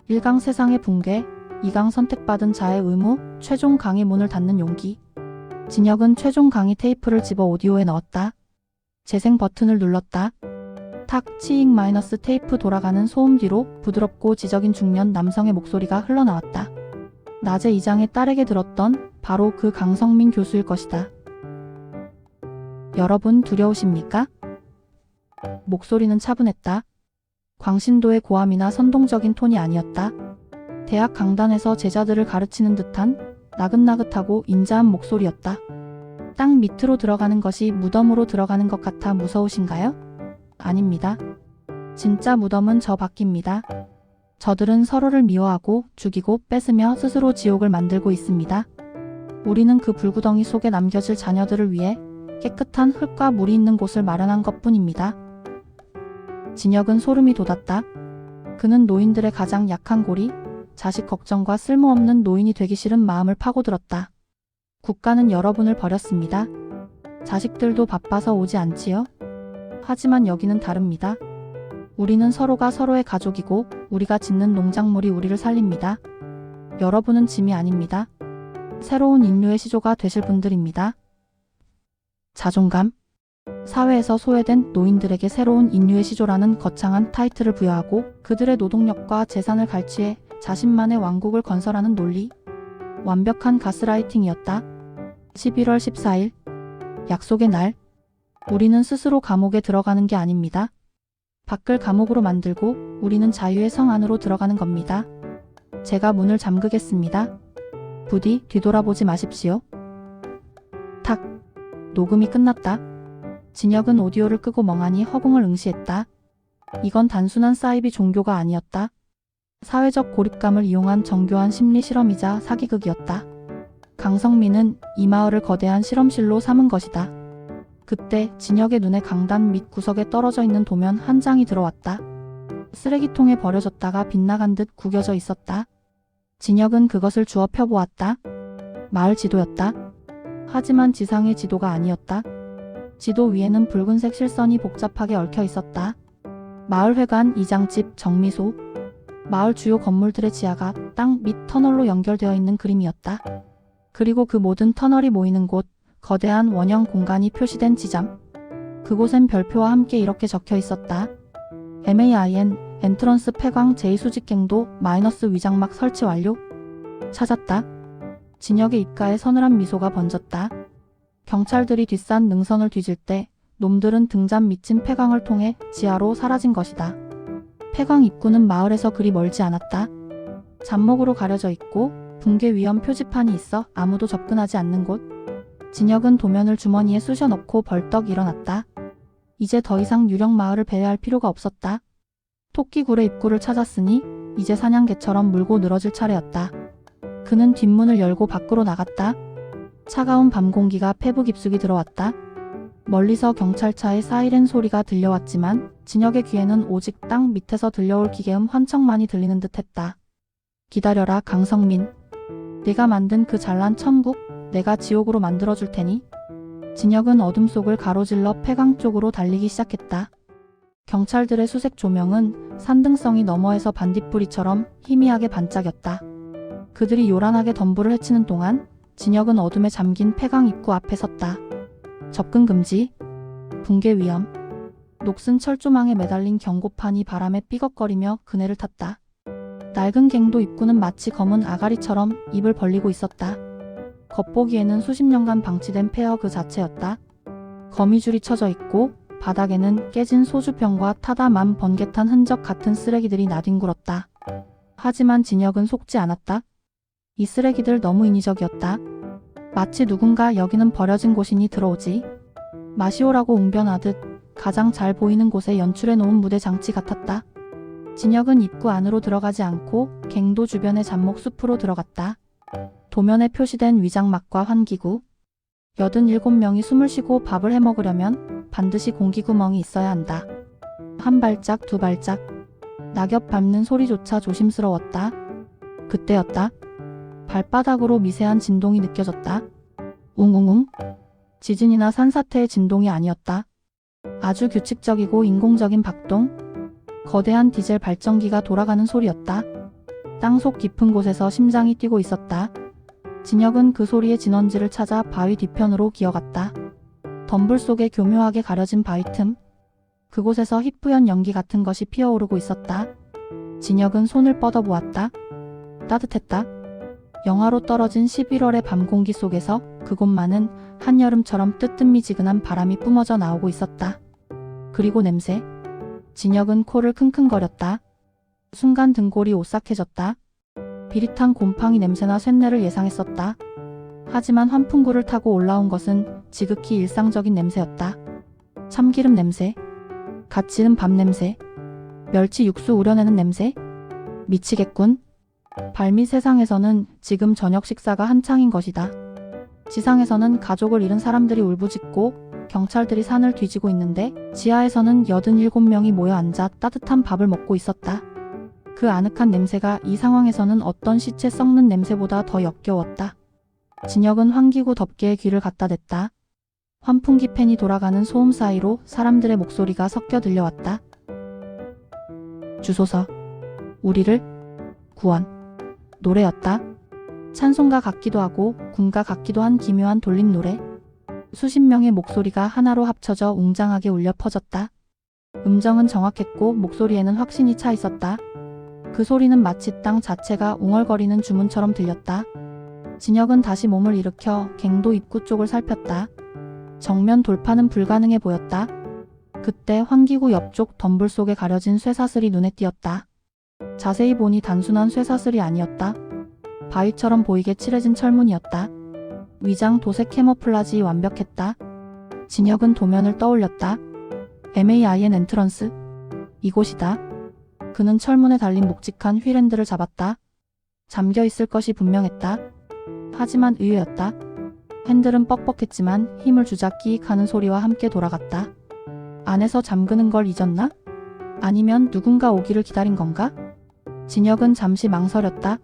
1강 세상의 붕괴, 2강 선택받은 자의 의무, 최종 강의 문을 닫는 용기. 진혁은 최종 강의 테이프를 집어 오디오에 넣었다. 재생 버튼을 눌렀다. 탁 치익 마이너스 테이프 돌아가는 소음 뒤로 부드럽고 지적인 중년 남성의 목소리가 흘러나왔다. 낮에 이장의 딸에게 들었던 바로 그 강성민 교수일 것이다. 여러분 두려우십니까? 목소리는 차분했다. 광신도의 고함이나 선동적인 톤이 아니었다. 대학 강단에서 제자들을 가르치는 듯한 나긋나긋하고 인자한 목소리였다. 땅 밑으로 들어가는 것이 무덤으로 들어가는 것 같아 무서우신가요? 아닙니다. 진짜 무덤은 저 밖입니다. 저들은 서로를 미워하고 죽이고 뺏으며 스스로 지옥을 만들고 있습니다. 우리는 그 불구덩이 속에 남겨질 자녀들을 위해 깨끗한 흙과 물이 있는 곳을 마련한 것뿐입니다. 진혁은 소름이 돋았다. 그는 노인들의 가장 약한 고리, 자식 걱정과 쓸모없는 노인이 되기 싫은 마음을 파고들었다. 국가는 여러분을 버렸습니다. 자식들도 바빠서 오지 않지요? 하지만 여기는 다릅니다. 우리는 서로가 서로의 가족이고 우리가 짓는 농작물이 우리를 살립니다. 여러분은 짐이 아닙니다. 새로운 인류의 시조가 되실 분들입니다. 자존감. 사회에서 소외된 노인들에게 새로운 인류의 시조라는 거창한 타이틀을 부여하고 그들의 노동력과 재산을 갈취해 자신만의 왕국을 건설하는 논리. 완벽한 가스라이팅이었다. 11월 14일. 약속의 날. 우리는 스스로 감옥에 들어가는 게 아닙니다. 밖을 감옥으로 만들고 우리는 자유의 성 안으로 들어가는 겁니다. 제가 문을 잠그겠습니다. 부디 뒤돌아보지 마십시오. 탁. 녹음이 끝났다. 진혁은 오디오를 끄고 멍하니 허공을 응시했다. 이건 단순한 사이비 종교가 아니었다. 사회적 고립감을 이용한 정교한 심리 실험이자 사기극이었다. 강성민은 이 마을을 거대한 실험실로 삼은 것이다. 그때 진혁의 눈에 강단 밑 구석에 떨어져 있는 도면 한 장이 들어왔다. 쓰레기통에 버려졌다가 빗나간 듯 구겨져 있었다. 진혁은 그것을 주워 펴보았다. 마을 지도였다. 하지만 지상의 지도가 아니었다. 지도 위에는 붉은색 실선이 복잡하게 얽혀 있었다. 마을회관, 이장집, 정미소, 마을 주요 건물들의 지하가 땅 밑 터널로 연결되어 있는 그림이었다. 그리고 그 모든 터널이 모이는 곳, 거대한 원형 공간이 표시된 지점. 그곳엔 별표와 함께 이렇게 적혀 있었다. MAIN, 엔트런스 폐광 제2수직갱도 마이너스 위장막 설치 완료. 찾았다. 진혁의 입가에 서늘한 미소가 번졌다. 경찰들이 뒷산 능선을 뒤질 때 놈들은 등잔 미친 폐광을 통해 지하로 사라진 것이다. 폐광 입구는 마을에서 그리 멀지 않았다. 잡목으로 가려져 있고 붕괴 위험 표지판이 있어 아무도 접근하지 않는 곳. 진혁은 도면을 주머니에 쑤셔 넣고 벌떡 일어났다. 이제 더 이상 유령 마을을 배회할 필요가 없었다. 토끼굴의 입구를 찾았으니 이제 사냥개처럼 물고 늘어질 차례였다. 그는 뒷문을 열고 밖으로 나갔다. 차가운 밤 공기가 폐부 깊숙이 들어왔다. 멀리서 경찰차의 사이렌 소리가 들려왔지만 진혁의 귀에는 오직 땅 밑에서 들려올 기계음 환청만이 들리는 듯했다. 기다려라, 강성민. 네가 만든 그 잘난 천국, 내가 지옥으로 만들어줄 테니. 진혁은 어둠 속을 가로질러 폐광 쪽으로 달리기 시작했다. 경찰들의 수색 조명은 산등성이 너머에서 반딧불이처럼 희미하게 반짝였다. 그들이 요란하게 덤불을 헤치는 동안 진혁은 어둠에 잠긴 폐광 입구 앞에 섰다. 접근 금지, 붕괴 위험. 녹슨 철조망에 매달린 경고판이 바람에 삐걱거리며 그네를 탔다. 낡은 갱도 입구는 마치 검은 아가리처럼 입을 벌리고 있었다. 겉보기에는 수십 년간 방치된 폐허 그 자체였다. 거미줄이 쳐져 있고 바닥에는 깨진 소주병과 타다 만 번개탄 흔적 같은 쓰레기들이 나뒹굴었다. 하지만 진혁은 속지 않았다. 이 쓰레기들 너무 인위적이었다. 마치 누군가 여기는 버려진 곳이니 들어오지 마시오라고 웅변하듯 가장 잘 보이는 곳에 연출해놓은 무대 장치 같았다. 진혁은 입구 안으로 들어가지 않고 갱도 주변의 잡목 숲으로 들어갔다. 도면에 표시된 위장막과 환기구. 87명이 숨을 쉬고 밥을 해먹으려면 반드시 공기구멍이 있어야 한다. 한 발짝, 두 발짝. 낙엽 밟는 소리조차 조심스러웠다. 그때였다. 발바닥으로 미세한 진동이 느껴졌다. 웅웅웅. 지진이나 산사태의 진동이 아니었다. 아주 규칙적이고 인공적인 박동. 거대한 디젤 발전기가 돌아가는 소리였다. 땅속 깊은 곳에서 심장이 뛰고 있었다. 진혁은 그 소리의 진원지를 찾아 바위 뒤편으로 기어갔다. 덤불 속에 교묘하게 가려진 바위 틈. 그곳에서 희뿌연 연기 같은 것이 피어오르고 있었다. 진혁은 손을 뻗어보았다. 따뜻했다. 영하로 떨어진 11월의 밤 공기 속에서 그곳만은 한여름처럼 뜨뜻미지근한 바람이 뿜어져 나오고 있었다. 그리고 냄새. 진혁은 코를 킁킁거렸다. 순간 등골이 오싹해졌다. 비릿한 곰팡이 냄새나 쇳내를 예상했었다. 하지만 환풍구를 타고 올라온 것은 지극히 일상적인 냄새였다. 참기름 냄새, 갓 지은 밥 냄새, 멸치 육수 우려내는 냄새? 미치겠군. 발밑 세상에서는 지금 저녁 식사가 한창인 것이다. 지상에서는 가족을 잃은 사람들이 울부짖고 경찰들이 산을 뒤지고 있는데 지하에서는 87명이 모여 앉아 따뜻한 밥을 먹고 있었다. 그 아늑한 냄새가 이 상황에서는 어떤 시체 썩는 냄새보다 더 역겨웠다. 진혁은 환기구 덮개에 귀를 갖다 댔다. 환풍기 팬이 돌아가는 소음 사이로 사람들의 목소리가 섞여 들려왔다. 주소서. 우리를 구원. 노래였다. 찬송가 같기도 하고 군가 같기도 한 기묘한 돌림 노래. 수십 명의 목소리가 하나로 합쳐져 웅장하게 울려 퍼졌다. 음정은 정확했고 목소리에는 확신이 차 있었다. 그 소리는 마치 땅 자체가 웅얼거리는 주문처럼 들렸다. 진혁은 다시 몸을 일으켜 갱도 입구 쪽을 살폈다. 정면 돌파는 불가능해 보였다. 그때 환기구 옆쪽 덤불 속에 가려진 쇠사슬이 눈에 띄었다. 자세히 보니 단순한 쇠사슬이 아니었다. 바위처럼 보이게 칠해진 철문이었다. 위장 도색 캐모플라지 완벽했다. 진혁은 도면을 떠올렸다. MAIN 엔트런스? 이곳이다. 그는 철문에 달린 묵직한 휠핸들을 잡았다. 잠겨있을 것이 분명했다. 하지만 의외였다. 핸들은 뻑뻑했지만 힘을 주자 끼익 하는 소리와 함께 돌아갔다. 안에서 잠그는 걸 잊었나? 아니면 누군가 오기를 기다린 건가? 진혁은 잠시 망설였다.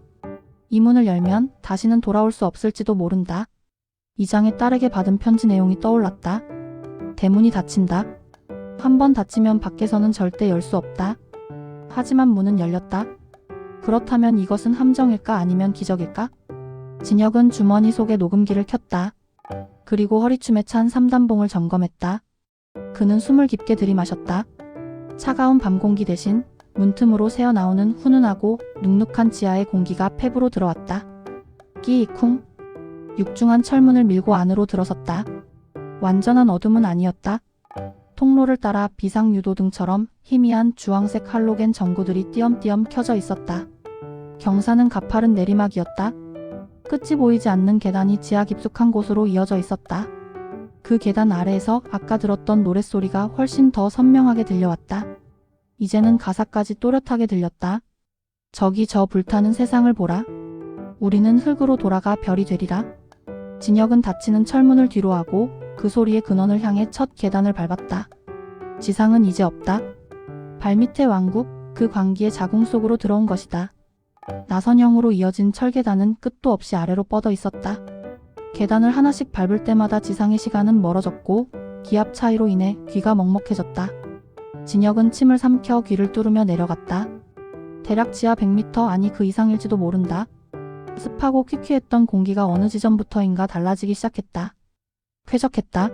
이 문을 열면 다시는 돌아올 수 없을지도 모른다. 이장의 딸에게 받은 편지 내용이 떠올랐다. 대문이 닫힌다. 한 번 닫히면 밖에서는 절대 열 수 없다. 하지만 문은 열렸다. 그렇다면 이것은 함정일까 아니면 기적일까? 진혁은 주머니 속에 녹음기를 켰다. 그리고 허리춤에 찬 3단봉을 점검했다. 그는 숨을 깊게 들이마셨다. 차가운 밤 공기 대신 문틈으로 새어나오는 훈훈하고 눅눅한 지하의 공기가 폐부로 들어왔다. 끼이쿵. 육중한 철문을 밀고 안으로 들어섰다. 완전한 어둠은 아니었다. 통로를 따라 비상유도등처럼 희미한 주황색 할로겐 전구들이 띄엄띄엄 켜져 있었다. 경사는 가파른 내리막이었다. 끝이 보이지 않는 계단이 지하 깊숙한 곳으로 이어져 있었다. 그 계단 아래에서 아까 들었던 노랫소리가 훨씬 더 선명하게 들려왔다. 이제는 가사까지 또렷하게 들렸다. 저기 저 불타는 세상을 보라. 우리는 흙으로 돌아가 별이 되리라. 진혁은 닫히는 철문을 뒤로하고 그 소리의 근원을 향해 첫 계단을 밟았다. 지상은 이제 없다. 발밑의 왕국, 그 광기의 자궁 속으로 들어온 것이다. 나선형으로 이어진 철계단은 끝도 없이 아래로 뻗어 있었다. 계단을 하나씩 밟을 때마다 지상의 시간은 멀어졌고 기압 차이로 인해 귀가 먹먹해졌다. 진혁은 침을 삼켜 귀를 뚫으며 내려갔다. 대략 지하 100m 아니 그 이상일지도 모른다. 습하고 퀴퀴했던 공기가 어느 지점부터인가 달라지기 시작했다. 쾌적했다.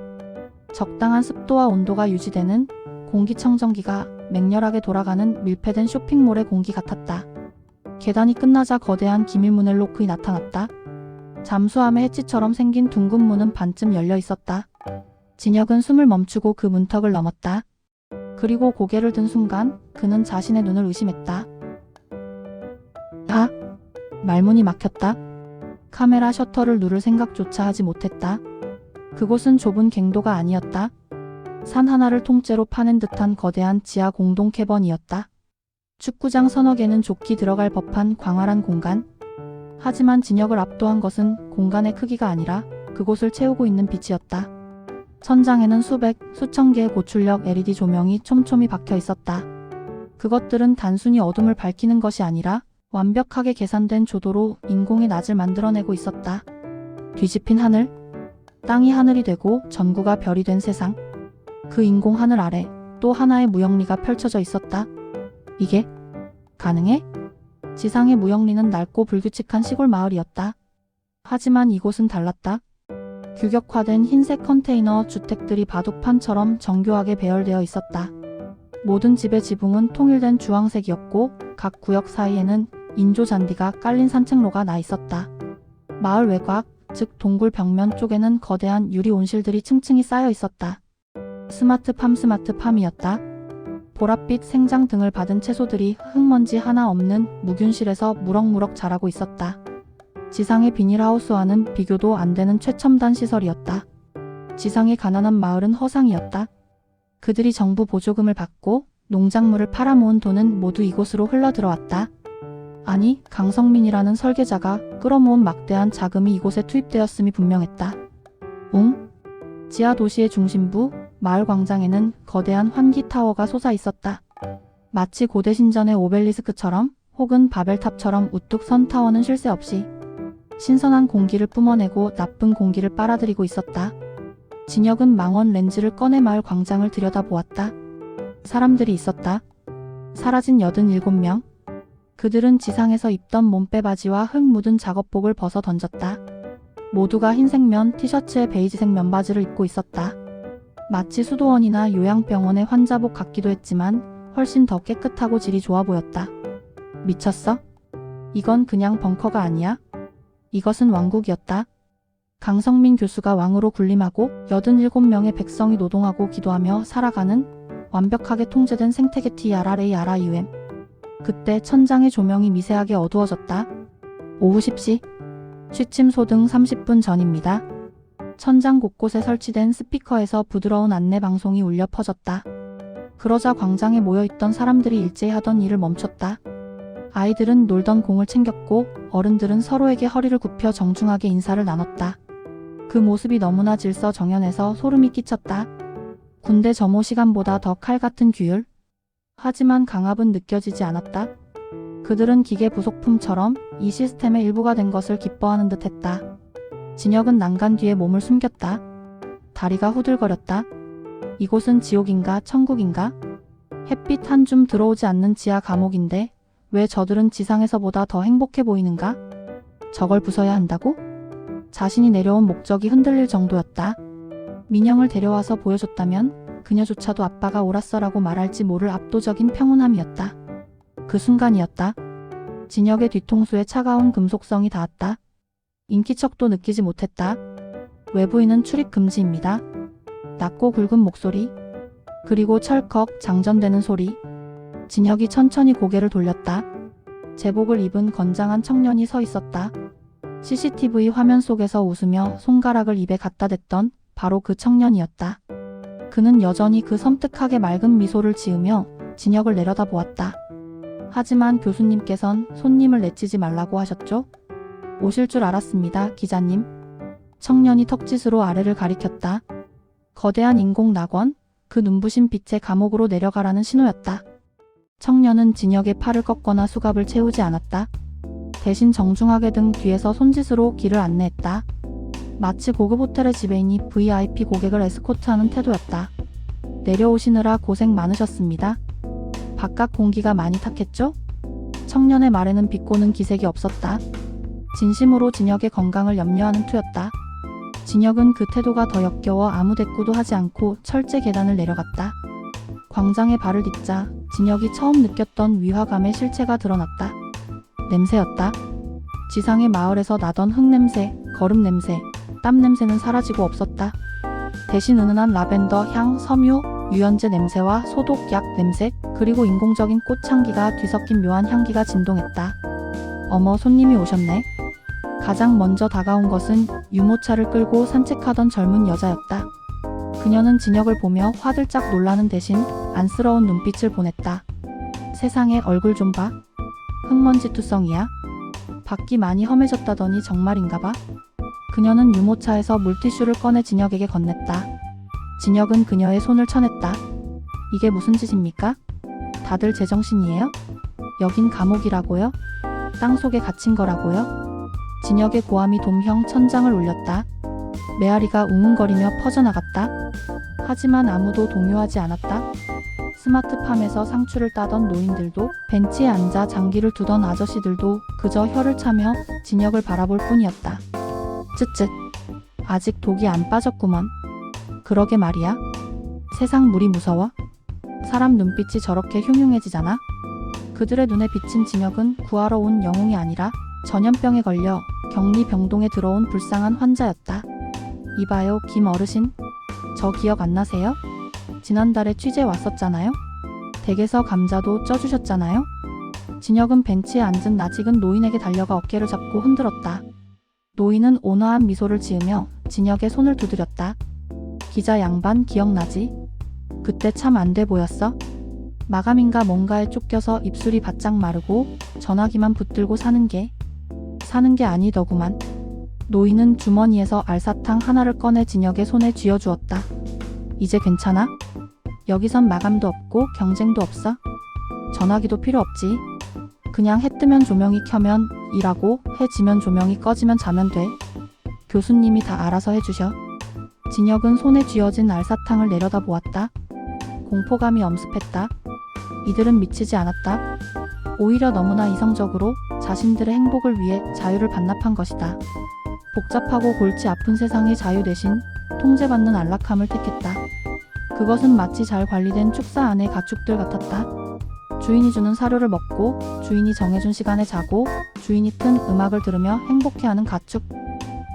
적당한 습도와 온도가 유지되는 공기청정기가 맹렬하게 돌아가는 밀폐된 쇼핑몰의 공기 같았다. 계단이 끝나자 거대한 기밀문을 로크이 나타났다. 잠수함의 해치처럼 생긴 둥근 문은 반쯤 열려 있었다. 진혁은 숨을 멈추고 그 문턱을 넘었다. 그리고 고개를 든 순간 그는 자신의 눈을 의심했다. 말문이 막혔다. 카메라 셔터를 누를 생각조차 하지 못했다. 그곳은 좁은 갱도가 아니었다. 산 하나를 통째로 파낸 듯한 거대한 지하 공동 캐번이었다. 축구장 서너 개는 좋게 들어갈 법한 광활한 공간. 하지만 진혁을 압도한 것은 공간의 크기가 아니라 그곳을 채우고 있는 빛이었다. 천장에는 수백, 수천 개의 고출력 LED 조명이 촘촘히 박혀 있었다. 그것들은 단순히 어둠을 밝히는 것이 아니라 완벽하게 계산된 조도로 인공의 낮을 만들어내고 있었다. 뒤집힌 하늘, 땅이 하늘이 되고 전구가 별이 된 세상. 그 인공 하늘 아래 또 하나의 무영리가 펼쳐져 있었다. 이게 가능해? 지상의 무영리는 낡고 불규칙한 시골 마을이었다. 하지만 이곳은 달랐다. 규격화된 흰색 컨테이너 주택들이 바둑판처럼 정교하게 배열되어 있었다. 모든 집의 지붕은 통일된 주황색이었고 각 구역 사이에는 인조 잔디가 깔린 산책로가 나 있었다. 마을 외곽, 즉 동굴 벽면 쪽에는 거대한 유리 온실들이 층층이 쌓여 있었다. 스마트팜이었다. 보랏빛 생장 등을 받은 채소들이 흙먼지 하나 없는 무균실에서 무럭무럭 자라고 있었다. 지상의 비닐하우스와는 비교도 안 되는 최첨단 시설이었다. 지상의 가난한 마을은 허상이었다. 그들이 정부 보조금을 받고 농작물을 팔아모은 돈은 모두 이곳으로 흘러들어왔다. 아니, 강성민이라는 설계자가 끌어모은 막대한 자금이 이곳에 투입되었음이 분명했다. 지하 도시의 중심부, 마을 광장에는 거대한 환기타워가 솟아 있었다. 마치 고대 신전의 오벨리스크처럼 혹은 바벨탑처럼 우뚝 선 타워는 쉴 새 없이 신선한 공기를 뿜어내고 나쁜 공기를 빨아들이고 있었다. 진혁은 망원 렌즈를 꺼내 마을 광장을 들여다보았다. 사람들이 있었다. 사라진 87명. 그들은 지상에서 입던 몸빼바지와 흙 묻은 작업복을 벗어 던졌다. 모두가 흰색 면 티셔츠에 베이지색 면바지를 입고 있었다. 마치 수도원이나 요양병원의 환자복 같기도 했지만 훨씬 더 깨끗하고 질이 좋아 보였다. 미쳤어? 이건 그냥 벙커가 아니야. 이것은 왕국이었다. 강성민 교수가 왕으로 군림하고 87명의 백성이 노동하고 기도하며 살아가는 완벽하게 통제된 생태계 TRRARIUM. 그때 천장의 조명이 미세하게 어두워졌다. 오후 10시. 취침 소등 30분 전입니다. 천장 곳곳에 설치된 스피커에서 부드러운 안내 방송이 울려 퍼졌다. 그러자 광장에 모여있던 사람들이 일제히 하던 일을 멈췄다. 아이들은 놀던 공을 챙겼고 어른들은 서로에게 허리를 굽혀 정중하게 인사를 나눴다. 그 모습이 너무나 질서정연해서 소름이 끼쳤다. 군대 점호 시간보다 더 칼 같은 규율. 하지만 강압은 느껴지지 않았다. 그들은 기계 부속품처럼 이 시스템의 일부가 된 것을 기뻐하는 듯 했다. 진혁은 난간 뒤에 몸을 숨겼다. 다리가 후들거렸다. 이곳은 지옥인가 천국인가? 햇빛 한 줌 들어오지 않는 지하 감옥인데 왜 저들은 지상에서보다 더 행복해 보이는가? 저걸 부숴야 한다고? 자신이 내려온 목적이 흔들릴 정도였다. 민영을 데려와서 보여줬다면 그녀조차도 아빠가 옳았어라고 말할지 모를 압도적인 평온함이었다. 그 순간이었다. 진혁의 뒤통수에 차가운 금속성이 닿았다. 인기척도 느끼지 못했다. 외부인은 출입 금지입니다. 낮고 굵은 목소리, 그리고 철컥 장전되는 소리. 진혁이 천천히 고개를 돌렸다. 제복을 입은 건장한 청년이 서 있었다. CCTV 화면 속에서 웃으며 손가락을 입에 갖다 댔던 바로 그 청년이었다. 그는 여전히 그 섬뜩하게 맑은 미소를 지으며 진혁을 내려다보았다. 하지만 교수님께선 손님을 내치지 말라고 하셨죠? 오실 줄 알았습니다, 기자님. 청년이 턱짓으로 아래를 가리켰다. 거대한 인공 낙원, 그 눈부신 빛의 감옥으로 내려가라는 신호였다. 청년은 진혁의 팔을 꺾거나 수갑을 채우지 않았다. 대신 정중하게 등 뒤에서 손짓으로 길을 안내했다. 마치 고급 호텔의 지배인이 VIP 고객을 에스코트하는 태도였다. 내려오시느라 고생 많으셨습니다. 바깥 공기가 많이 탁했죠? 청년의 말에는 비꼬는 기색이 없었다. 진심으로 진혁의 건강을 염려하는 투였다. 진혁은 그 태도가 더 역겨워 아무 대꾸도 하지 않고 철제 계단을 내려갔다. 광장에 발을 딛자 진혁이 처음 느꼈던 위화감의 실체가 드러났다. 냄새였다. 지상의 마을에서 나던 흙냄새, 걸음 냄새, 땀 냄새는 사라지고 없었다. 대신 은은한 라벤더 향, 섬유, 유연제 냄새와 소독약 냄새, 그리고 인공적인 꽃향기가 뒤섞인 묘한 향기가 진동했다. 어머, 손님이 오셨네. 가장 먼저 다가온 것은 유모차를 끌고 산책하던 젊은 여자였다. 그녀는 진혁을 보며 화들짝 놀라는 대신 안쓰러운 눈빛을 보냈다. 세상에, 얼굴 좀 봐. 흙먼지 투성이야. 밖이 많이 험해졌다더니 정말인가 봐. 그녀는 유모차에서 물티슈를 꺼내 진혁에게 건넸다. 진혁은 그녀의 손을 쳐냈다. 이게 무슨 짓입니까? 다들 제정신이에요? 여긴 감옥이라고요? 땅속에 갇힌 거라고요? 진혁의 고함이 돔형 천장을 울렸다. 메아리가 웅웅거리며 퍼져나갔다. 하지만 아무도 동요하지 않았다. 스마트팜에서 상추를 따던 노인들도, 벤치에 앉아 장기를 두던 아저씨들도 그저 혀를 차며 진혁을 바라볼 뿐이었다. 쯧쯧. 아직 독이 안 빠졌구먼. 그러게 말이야. 세상 물이 무서워? 사람 눈빛이 저렇게 흉흉해지잖아? 그들의 눈에 비친 진혁은 구하러 온 영웅이 아니라 전염병에 걸려 격리병동에 들어온 불쌍한 환자였다. 이봐요, 김 어르신. 저 기억 안 나세요? 지난달에 취재 왔었잖아요? 댁에서 감자도 쪄주셨잖아요? 진혁은 벤치에 앉은 낯익은 노인에게 달려가 어깨를 잡고 흔들었다. 노인은 온화한 미소를 지으며 진혁의 손을 두드렸다. 기자 양반 기억나지? 그때 참 안 돼 보였어? 마감인가 뭔가에 쫓겨서 입술이 바짝 마르고 전화기만 붙들고 사는 게 아니더구만. 노인은 주머니에서 알사탕 하나를 꺼내 진혁의 손에 쥐어주었다. 이제 괜찮아? 여기선 마감도 없고 경쟁도 없어. 전화기도 필요 없지. 그냥 해 뜨면 조명이 켜면 일하고 해 지면 조명이 꺼지면 자면 돼. 교수님이 다 알아서 해주셔. 진혁은 손에 쥐어진 알사탕을 내려다보았다. 공포감이 엄습했다. 이들은 미치지 않았다. 오히려 너무나 이성적으로 자신들의 행복을 위해 자유를 반납한 것이다. 복잡하고 골치 아픈 세상의 자유 대신 통제받는 안락함을 택했다. 그것은 마치 잘 관리된 축사 안의 가축들 같았다. 주인이 주는 사료를 먹고 주인이 정해준 시간에 자고 주인이 튼 음악을 들으며 행복해하는 가축.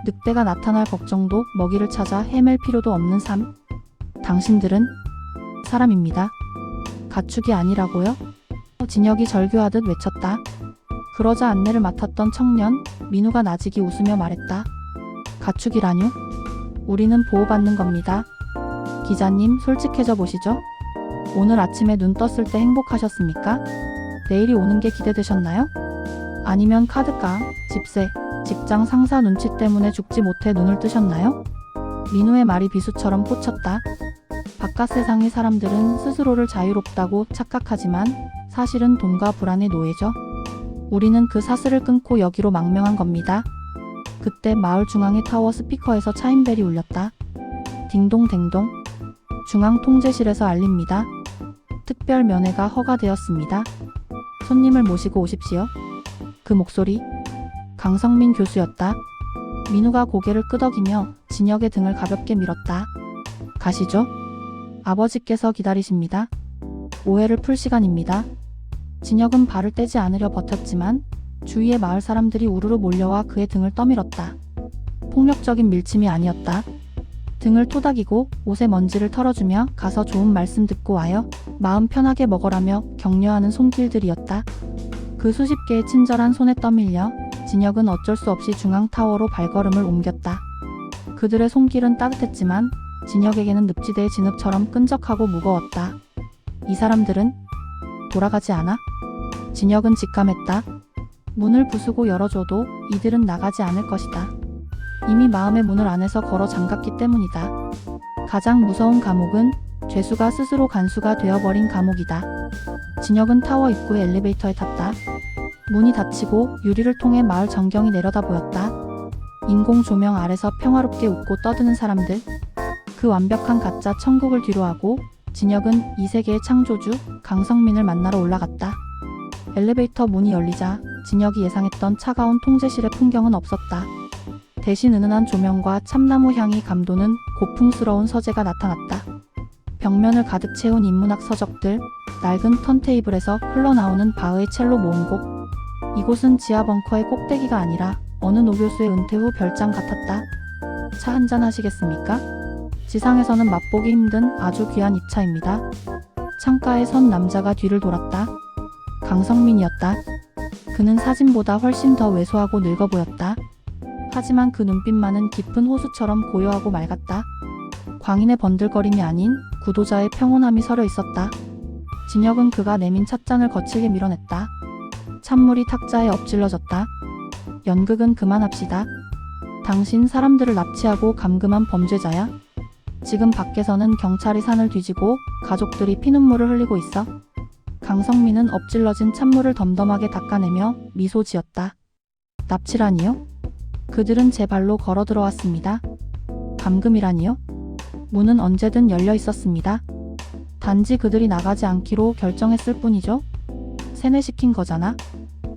늑대가 나타날 걱정도 먹이를 찾아 헤맬 필요도 없는 삶. 당신들은 사람입니다. 가축이 아니라고요? 진혁이 절규하듯 외쳤다. 그러자 안내를 맡았던 청년 민우가 나직이 웃으며 말했다. 가축이라뇨? 우리는 보호받는 겁니다. 기자님 솔직해져 보시죠. 오늘 아침에 눈 떴을 때 행복하셨습니까? 내일이 오는 게 기대되셨나요? 아니면 카드깡, 집세, 직장 상사 눈치 때문에 죽지 못해 눈을 뜨셨나요? 민우의 말이 비수처럼 꽂혔다. 바깥 세상의 사람들은 스스로를 자유롭다고 착각하지만 사실은 돈과 불안의 노예죠. 우리는 그 사슬을 끊고 여기로 망명한 겁니다. 그때 마을 중앙의 타워 스피커에서 차인벨이 울렸다. 딩동댕동. 중앙통제실에서 알립니다. 특별 면회가 허가되었습니다. 손님을 모시고 오십시오. 그 목소리 강성민 교수였다. 민우가 고개를 끄덕이며 진혁의 등을 가볍게 밀었다. 가시죠. 아버지께서 기다리십니다. 오해를 풀 시간입니다. 진혁은 발을 떼지 않으려 버텼지만 주위의 마을 사람들이 우르르 몰려와 그의 등을 떠밀었다. 폭력적인 밀침이 아니었다. 등을 토닥이고 옷에 먼지를 털어주며 가서 좋은 말씀 듣고 와요. 마음 편하게 먹어라며 격려하는 손길들이었다. 그 수십 개의 친절한 손에 떠밀려 진혁은 어쩔 수 없이 중앙타워로 발걸음을 옮겼다. 그들의 손길은 따뜻했지만 진혁에게는 늪지대의 진흙처럼 끈적하고 무거웠다. 이 사람들은 돌아가지 않아? 진혁은 직감했다. 문을 부수고 열어줘도 이들은 나가지 않을 것이다. 이미 마음의 문을 안에서 걸어 잠갔기 때문이다. 가장 무서운 감옥은 죄수가 스스로 간수가 되어버린 감옥이다. 진혁은 타워 입구의 엘리베이터에 탔다. 문이 닫히고 유리를 통해 마을 전경이 내려다 보였다. 인공 조명 아래서 평화롭게 웃고 떠드는 사람들. 그 완벽한 가짜 천국을 뒤로하고 진혁은 이 세계의 창조주 강성민을 만나러 올라갔다. 엘리베이터 문이 열리자 진혁이 예상했던 차가운 통제실의 풍경은 없었다. 대신 은은한 조명과 참나무 향이 감도는 고풍스러운 서재가 나타났다. 벽면을 가득 채운 인문학 서적들, 낡은 턴테이블에서 흘러나오는 바흐의 첼로 모음곡. 이곳은 지하 벙커의 꼭대기가 아니라 어느 노교수의 은퇴 후 별장 같았다. 차 한잔 하시겠습니까? 지상에서는 맛보기 힘든 아주 귀한 입차입니다. 창가에 선 남자가 뒤를 돌았다. 강성민이었다. 그는 사진보다 훨씬 더 왜소하고 늙어 보였다. 하지만 그 눈빛만은 깊은 호수처럼 고요하고 맑았다. 광인의 번들거림이 아닌 구도자의 평온함이 서려 있었다. 진혁은 그가 내민 찻잔을 거칠게 밀어냈다. 찬물이 탁자에 엎질러졌다. 연극은 그만합시다. 당신 사람들을 납치하고 감금한 범죄자야. 지금 밖에서는 경찰이 산을 뒤지고 가족들이 피눈물을 흘리고 있어. 강성민은 엎질러진 찬물을 덤덤하게 닦아내며 미소 지었다. 납치라니요? 그들은 제 발로 걸어 들어왔습니다. 감금이라니요? 문은 언제든 열려 있었습니다. 단지 그들이 나가지 않기로 결정했을 뿐이죠. 세뇌시킨 거잖아.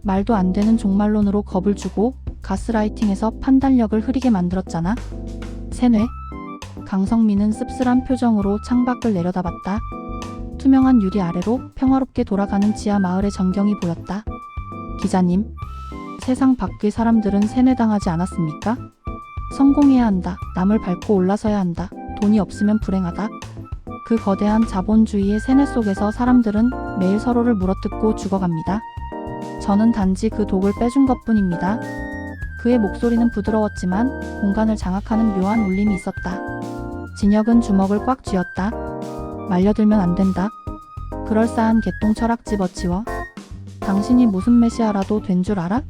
말도 안 되는 종말론으로 겁을 주고 가스라이팅해서 판단력을 흐리게 만들었잖아. 세뇌? 강성민은 씁쓸한 표정으로 창밖을 내려다봤다. 투명한 유리 아래로 평화롭게 돌아가는 지하 마을의 전경이 보였다. 기자님, 세상 밖의 사람들은 세뇌당하지 않았습니까? 성공해야 한다. 남을 밟고 올라서야 한다. 돈이 없으면 불행하다. 그 거대한 자본주의의 세뇌 속에서 사람들은 매일 서로를 물어뜯고 죽어갑니다. 저는 단지 그 독을 빼준 것뿐입니다. 그의 목소리는 부드러웠지만 공간을 장악하는 묘한 울림이 있었다. 진혁은 주먹을 꽉 쥐었다. 말려들면 안 된다. 그럴싸한 개똥 철학 집어치워. 당신이 무슨 메시아라도 된 줄 알아?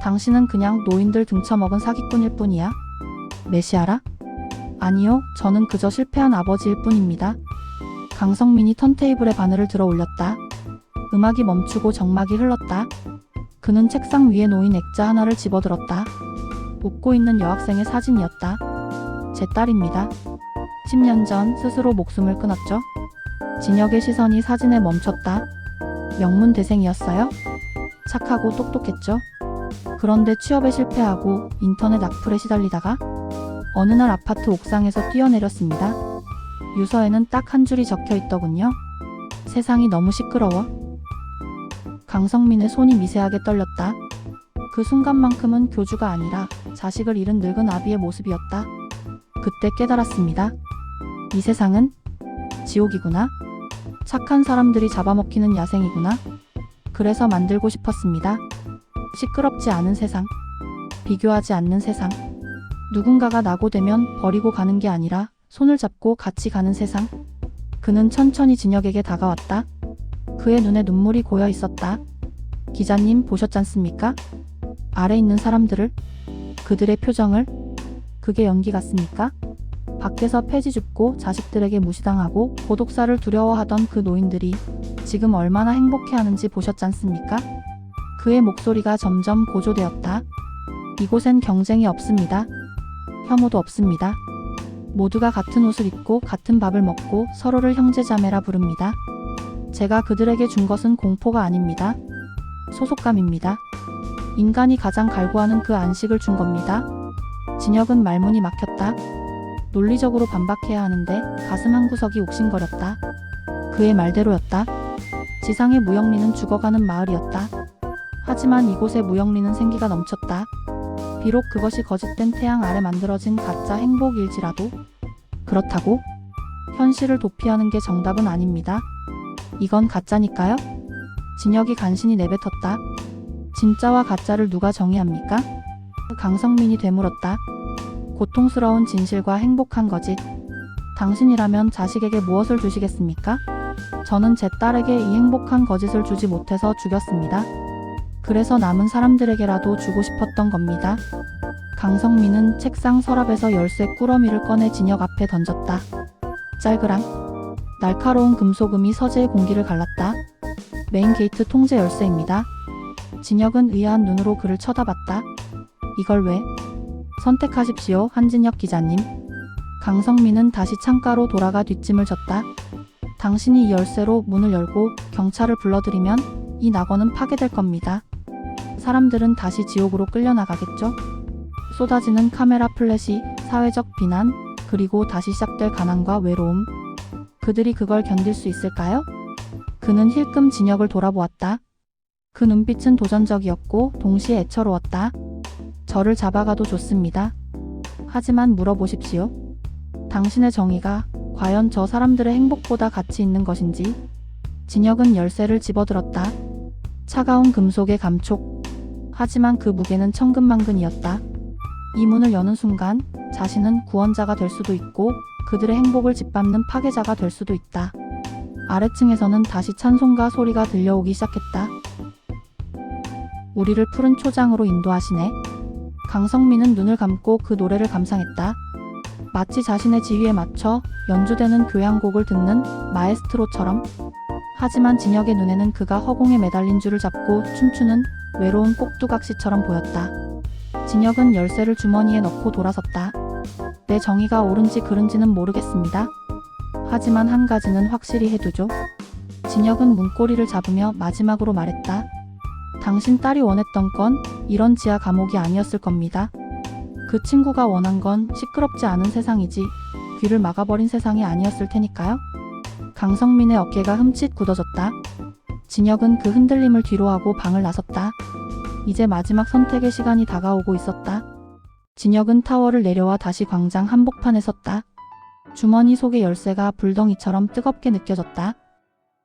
당신은 그냥 노인들 등쳐먹은 사기꾼일 뿐이야. 메시아라? 아니요, 저는 그저 실패한 아버지일 뿐입니다. 강성민이 턴테이블에 바늘을 들어 올렸다. 음악이 멈추고 정막이 흘렀다. 그는 책상 위에 놓인 액자 하나를 집어들었다. 웃고 있는 여학생의 사진이었다. 제 딸입니다. 10년 전 스스로 목숨을 끊었죠. 진혁의 시선이 사진에 멈췄다. 명문대생이었어요? 착하고 똑똑했죠. 그런데 취업에 실패하고 인터넷 악플에 시달리다가 어느 날 아파트 옥상에서 뛰어내렸습니다. 유서에는 딱 한 줄이 적혀 있더군요. 세상이 너무 시끄러워. 강성민의 손이 미세하게 떨렸다. 그 순간만큼은 교주가 아니라 자식을 잃은 늙은 아비의 모습이었다. 그때 깨달았습니다. 이 세상은 지옥이구나. 착한 사람들이 잡아먹히는 야생이구나. 그래서 만들고 싶었습니다. 시끄럽지 않은 세상. 비교하지 않는 세상. 누군가가 낙오되면 버리고 가는 게 아니라 손을 잡고 같이 가는 세상. 그는 천천히 진혁에게 다가왔다. 그의 눈에 눈물이 고여 있었다. 기자님 보셨잖습니까? 아래 있는 사람들을, 그들의 표정을. 그게 연기 같습니까? 밖에서 폐지 줍고 자식들에게 무시당하고 고독사를 두려워하던 그 노인들이 지금 얼마나 행복해하는지 보셨잖습니까? 그의 목소리가 점점 고조되었다. 이곳엔 경쟁이 없습니다. 혐오도 없습니다. 모두가 같은 옷을 입고 같은 밥을 먹고 서로를 형제자매라 부릅니다. 제가 그들에게 준 것은 공포가 아닙니다. 소속감입니다. 인간이 가장 갈구하는 그 안식을 준 겁니다. 진혁은 말문이 막혔다. 논리적으로 반박해야 하는데 가슴 한구석이 옥신거렸다. 그의 말대로였다. 지상의 무영리는 죽어가는 마을이었다. 하지만 이곳의 무영리는 생기가 넘쳤다. 비록 그것이 거짓된 태양 아래 만들어진 가짜 행복일지라도. 그렇다고 현실을 도피하는 게 정답은 아닙니다. 이건 가짜니까요? 진혁이 간신히 내뱉었다. 진짜와 가짜를 누가 정의합니까? 강성민이 되물었다. 고통스러운 진실과 행복한 거짓. 당신이라면 자식에게 무엇을 주시겠습니까? 저는 제 딸에게 이 행복한 거짓을 주지 못해서 죽였습니다. 그래서 남은 사람들에게라도 주고 싶었던 겁니다. 강성민은 책상 서랍에서 열쇠 꾸러미를 꺼내 진혁 앞에 던졌다. 짤그랑. 날카로운 금속음이 서재의 공기를 갈랐다. 메인 게이트 통제 열쇠입니다. 진혁은 의아한 눈으로 그를 쳐다봤다. 이걸 왜? 선택하십시오, 한진혁 기자님. 강성민은 다시 창가로 돌아가 뒷짐을 졌다. 당신이 이 열쇠로 문을 열고 경찰을 불러들이면 이 낙원은 파괴될 겁니다. 사람들은 다시 지옥으로 끌려나가겠죠? 쏟아지는 카메라 플래시, 사회적 비난, 그리고 다시 시작될 가난과 외로움. 그들이 그걸 견딜 수 있을까요? 그는 힐끔 진혁을 돌아보았다. 그 눈빛은 도전적이었고 동시에 애처로웠다. 저를 잡아가도 좋습니다. 하지만 물어보십시오. 당신의 정의가 과연 저 사람들의 행복보다 가치 있는 것인지. 진혁은 열쇠를 집어들었다. 차가운 금속의 감촉. 하지만 그 무게는 천근만근이었다. 이 문을 여는 순간 자신은 구원자가 될 수도 있고 그들의 행복을 짓밟는 파괴자가 될 수도 있다. 아래층에서는 다시 찬송가 소리가 들려오기 시작했다. 우리를 푸른 초장으로 인도하시네. 강성민은 눈을 감고 그 노래를 감상했다. 마치 자신의 지휘에 맞춰 연주되는 교향곡을 듣는 마에스트로처럼. 하지만 진혁의 눈에는 그가 허공에 매달린 줄을 잡고 춤추는 외로운 꼭두각시처럼 보였다. 진혁은 열쇠를 주머니에 넣고 돌아섰다. 내 정의가 옳은지 그른지는 모르겠습니다. 하지만 한 가지는 확실히 해두죠. 진혁은 문고리를 잡으며 마지막으로 말했다. 당신 딸이 원했던 건 이런 지하 감옥이 아니었을 겁니다. 그 친구가 원한 건 시끄럽지 않은 세상이지 귀를 막아버린 세상이 아니었을 테니까요. 강성민의 어깨가 흠칫 굳어졌다. 진혁은 그 흔들림을 뒤로하고 방을 나섰다. 이제 마지막 선택의 시간이 다가오고 있었다. 진혁은 타워를 내려와 다시 광장 한복판에 섰다. 주머니 속의 열쇠가 불덩이처럼 뜨겁게 느껴졌다.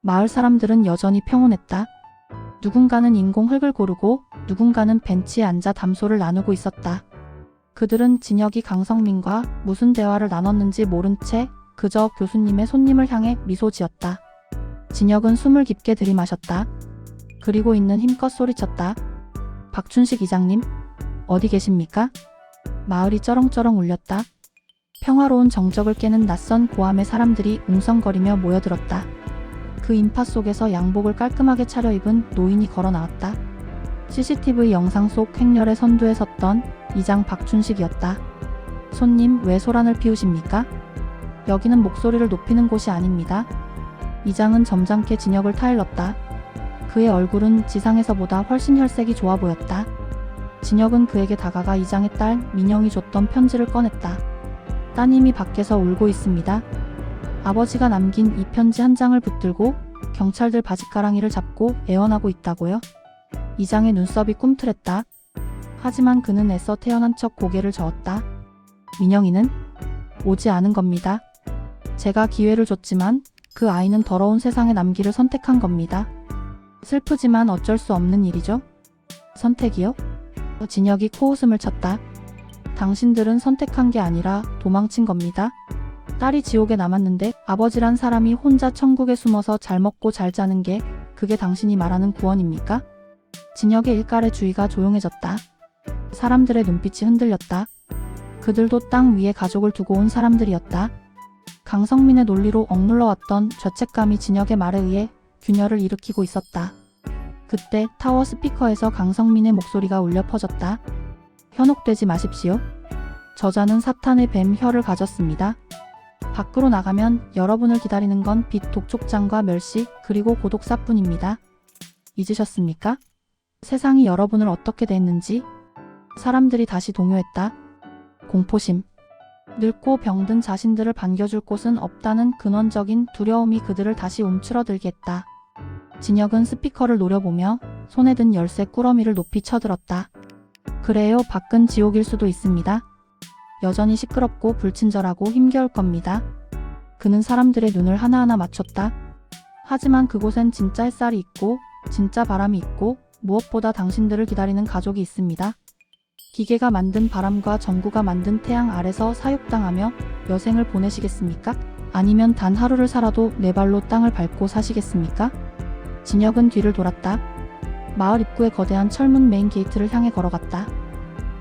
마을 사람들은 여전히 평온했다. 누군가는 인공 흙을 고르고 누군가는 벤치에 앉아 담소를 나누고 있었다. 그들은 진혁이 강성민과 무슨 대화를 나눴는지 모른 채 그저 교수님의 손님을 향해 미소 지었다. 진혁은 숨을 깊게 들이마셨다. 그리고 있는 힘껏 소리쳤다. 박춘식 이장님, 어디 계십니까? 마을이 쩌렁쩌렁 울렸다. 평화로운 정적을 깨는 낯선 고함에 사람들이 웅성거리며 모여들었다. 그 인파 속에서 양복을 깔끔하게 차려입은 노인이 걸어 나왔다. CCTV 영상 속 행렬의 선두에 섰던 이장 박춘식이었다. 손님, 왜 소란을 피우십니까? 여기는 목소리를 높이는 곳이 아닙니다. 이장은 점잖게 진혁을 타일렀다. 그의 얼굴은 지상에서보다 훨씬 혈색이 좋아 보였다. 진혁은 그에게 다가가 이장의 딸 민영이 줬던 편지를 꺼냈다. 따님이 밖에서 울고 있습니다. 아버지가 남긴 이 편지 한 장을 붙들고 경찰들 바짓가랑이를 잡고 애원하고 있다고요? 이장의 눈썹이 꿈틀했다. 하지만 그는 애써 태연한 척 고개를 저었다. 민영이는 오지 않은 겁니다. 제가 기회를 줬지만 그 아이는 더러운 세상에 남기를 선택한 겁니다. 슬프지만 어쩔 수 없는 일이죠. 선택이요? 진혁이 코웃음을 쳤다. 당신들은 선택한 게 아니라 도망친 겁니다. 딸이 지옥에 남았는데 아버지란 사람이 혼자 천국에 숨어서 잘 먹고 잘 자는 게 그게 당신이 말하는 구원입니까? 진혁의 일갈의 주위가 조용해졌다. 사람들의 눈빛이 흔들렸다. 그들도 땅 위에 가족을 두고 온 사람들이었다. 강성민의 논리로 억눌러왔던 죄책감이 진혁의 말에 의해 균열을 일으키고 있었다. 그때 타워 스피커에서 강성민의 목소리가 울려 퍼졌다. 현혹되지 마십시오. 저자는 사탄의 뱀 혀를 가졌습니다. 밖으로 나가면 여러분을 기다리는 건 빛 독촉장과 멸시 그리고 고독사뿐입니다. 잊으셨습니까? 세상이 여러분을 어떻게 대했는지. 사람들이 다시 동요했다. 공포심. 늙고 병든 자신들을 반겨줄 곳은 없다는 근원적인 두려움이 그들을 다시 움츠러들게 했다. 진혁은 스피커를 노려보며 손에 든 열쇠 꾸러미를 높이 쳐들었다. 그래요, 밖은 지옥일 수도 있습니다. 여전히 시끄럽고 불친절하고 힘겨울 겁니다. 그는 사람들의 눈을 하나하나 맞췄다. 하지만 그곳엔 진짜 햇살이 있고 진짜 바람이 있고 무엇보다 당신들을 기다리는 가족이 있습니다. 기계가 만든 바람과 전구가 만든 태양 아래서 사육당하며 여생을 보내시겠습니까? 아니면 단 하루를 살아도 네 발로 땅을 밟고 사시겠습니까? 진혁은 뒤를 돌았다. 마을 입구의 거대한 철문 메인 게이트를 향해 걸어갔다.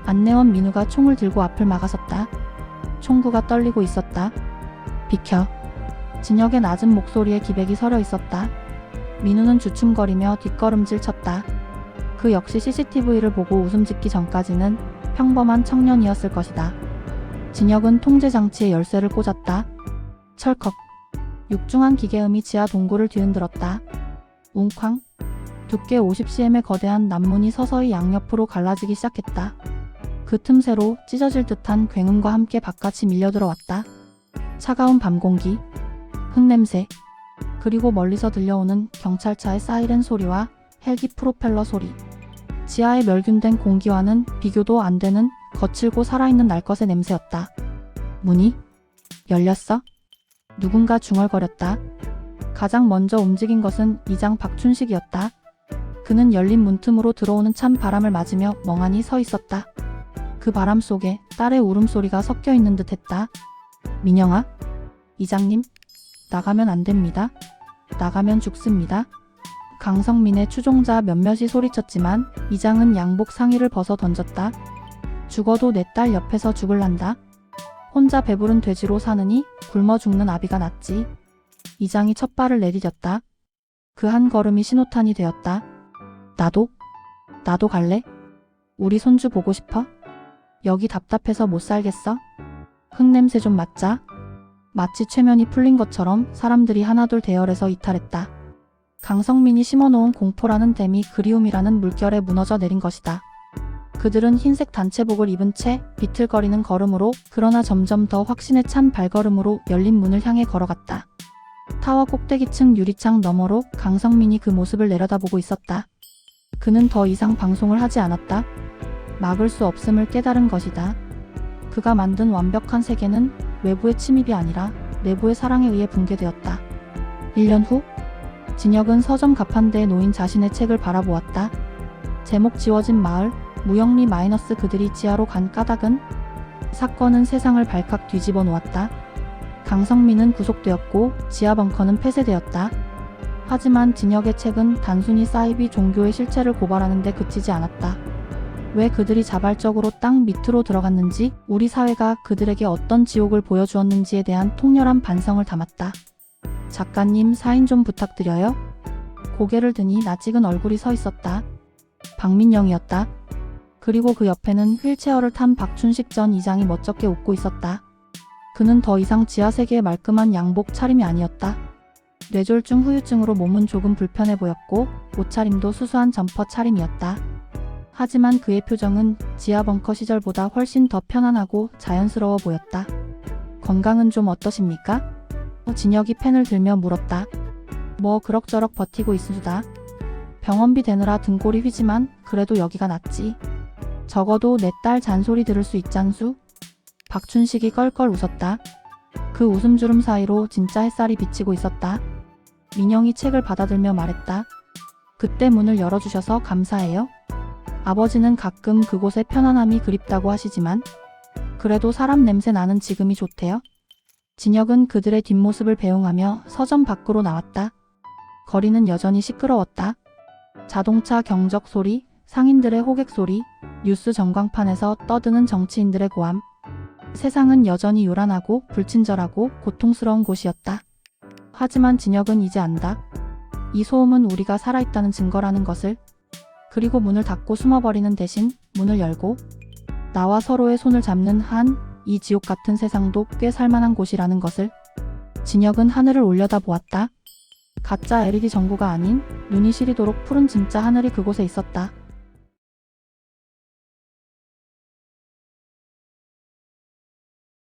안내원 민우가 총을 들고 앞을 막아섰다. 총구가 떨리고 있었다. 비켜. 진혁의 낮은 목소리에 기백이 서려 있었다. 민우는 주춤거리며 뒷걸음질 쳤다. 그 역시 CCTV를 보고 웃음 짓기 전까지는 평범한 청년이었을 것이다. 진혁은 통제장치에 열쇠를 꽂았다. 철컥. 육중한 기계음이 지하 동굴을 뒤흔들었다. 웅쾅. 두께 50cm의 거대한 난문이 서서히 양옆으로 갈라지기 시작했다. 그 틈새로 찢어질 듯한 굉음과 함께 바깥이 밀려들어왔다. 차가운 밤 공기, 흙냄새, 그리고 멀리서 들려오는 경찰차의 사이렌 소리와 헬기 프로펠러 소리. 지하의 멸균된 공기와는 비교도 안 되는 거칠고 살아있는 날것의 냄새였다. 문이 열렸어. 누군가 중얼거렸다. 가장 먼저 움직인 것은 이장 박춘식이었다. 그는 열린 문틈으로 들어오는 찬 바람을 맞으며 멍하니 서 있었다. 그 바람 속에 딸의 울음소리가 섞여 있는 듯 했다. 민영아, 이장님, 나가면 안 됩니다. 나가면 죽습니다. 강성민의 추종자 몇몇이 소리쳤지만 이장은 양복 상의를 벗어 던졌다. 죽어도 내 딸 옆에서 죽을란다. 혼자 배부른 돼지로 사느니 굶어 죽는 아비가 낫지. 이장이 첫 발을 내디뎠다. 그 한 걸음이 신호탄이 되었다. 나도 갈래? 우리 손주 보고 싶어? 여기 답답해서 못 살겠어? 흙냄새 좀 맡자. 마치 최면이 풀린 것처럼 사람들이 하나둘 대열에서 이탈했다. 강성민이 심어놓은 공포라는 댐이 그리움이라는 물결에 무너져 내린 것이다. 그들은 흰색 단체복을 입은 채 비틀거리는 걸음으로, 그러나 점점 더 확신에 찬 발걸음으로 열린 문을 향해 걸어갔다. 타워 꼭대기층 유리창 너머로 강성민이 그 모습을 내려다보고 있었다. 그는 더 이상 방송을 하지 않았다. 막을 수 없음을 깨달은 것이다. 그가 만든 완벽한 세계는 외부의 침입이 아니라 내부의 사랑에 의해 붕괴되었다. 1년 후, 진혁은 서점 가판대에 놓인 자신의 책을 바라보았다. 제목 지워진 마을, 무영리 마이너스 그들이 지하로 간 까닭은? 사건은 세상을 발칵 뒤집어 놓았다. 강성민은 구속되었고 지하 벙커는 폐쇄되었다. 하지만 진혁의 책은 단순히 사이비 종교의 실체를 고발하는 데 그치지 않았다. 왜 그들이 자발적으로 땅 밑으로 들어갔는지, 우리 사회가 그들에게 어떤 지옥을 보여주었는지에 대한 통렬한 반성을 담았다. 작가님, 사인 좀 부탁드려요. 고개를 드니 낯익은 얼굴이 서 있었다. 박민영이었다. 그리고 그 옆에는 휠체어를 탄 박춘식 전 이장이 멋쩍게 웃고 있었다. 그는 더 이상 지하 세계의 말끔한 양복 차림이 아니었다. 뇌졸중 후유증으로 몸은 조금 불편해 보였고 옷차림도 수수한 점퍼 차림이었다. 하지만 그의 표정은 지하 벙커 시절보다 훨씬 더 편안하고 자연스러워 보였다. 건강은 좀 어떠십니까? 진혁이 펜을 들며 물었다. 뭐 그럭저럭 버티고 있으다. 병원비 대느라 등골이 휘지만 그래도 여기가 낫지. 적어도 내 딸 잔소리 들을 수 있잖수? 박춘식이 껄껄 웃었다. 그 웃음주름 사이로 진짜 햇살이 비치고 있었다. 민영이 책을 받아들며 말했다. 그때 문을 열어주셔서 감사해요. 아버지는 가끔 그곳의 편안함이 그립다고 하시지만 그래도 사람 냄새 나는 지금이 좋대요. 진혁은 그들의 뒷모습을 배웅하며 서점 밖으로 나왔다. 거리는 여전히 시끄러웠다. 자동차 경적 소리, 상인들의 호객 소리, 뉴스 전광판에서 떠드는 정치인들의 고함. 세상은 여전히 요란하고 불친절하고 고통스러운 곳이었다. 하지만 진혁은 이제 안다. 이 소음은 우리가 살아있다는 증거라는 것을. 그리고 문을 닫고 숨어버리는 대신 문을 열고 나와 서로의 손을 잡는 한 이 지옥 같은 세상도 꽤 살만한 곳이라는 것을. 진혁은 하늘을 올려다 보았다. 가짜 LED 전구가 아닌 눈이 시리도록 푸른 진짜 하늘이 그곳에 있었다.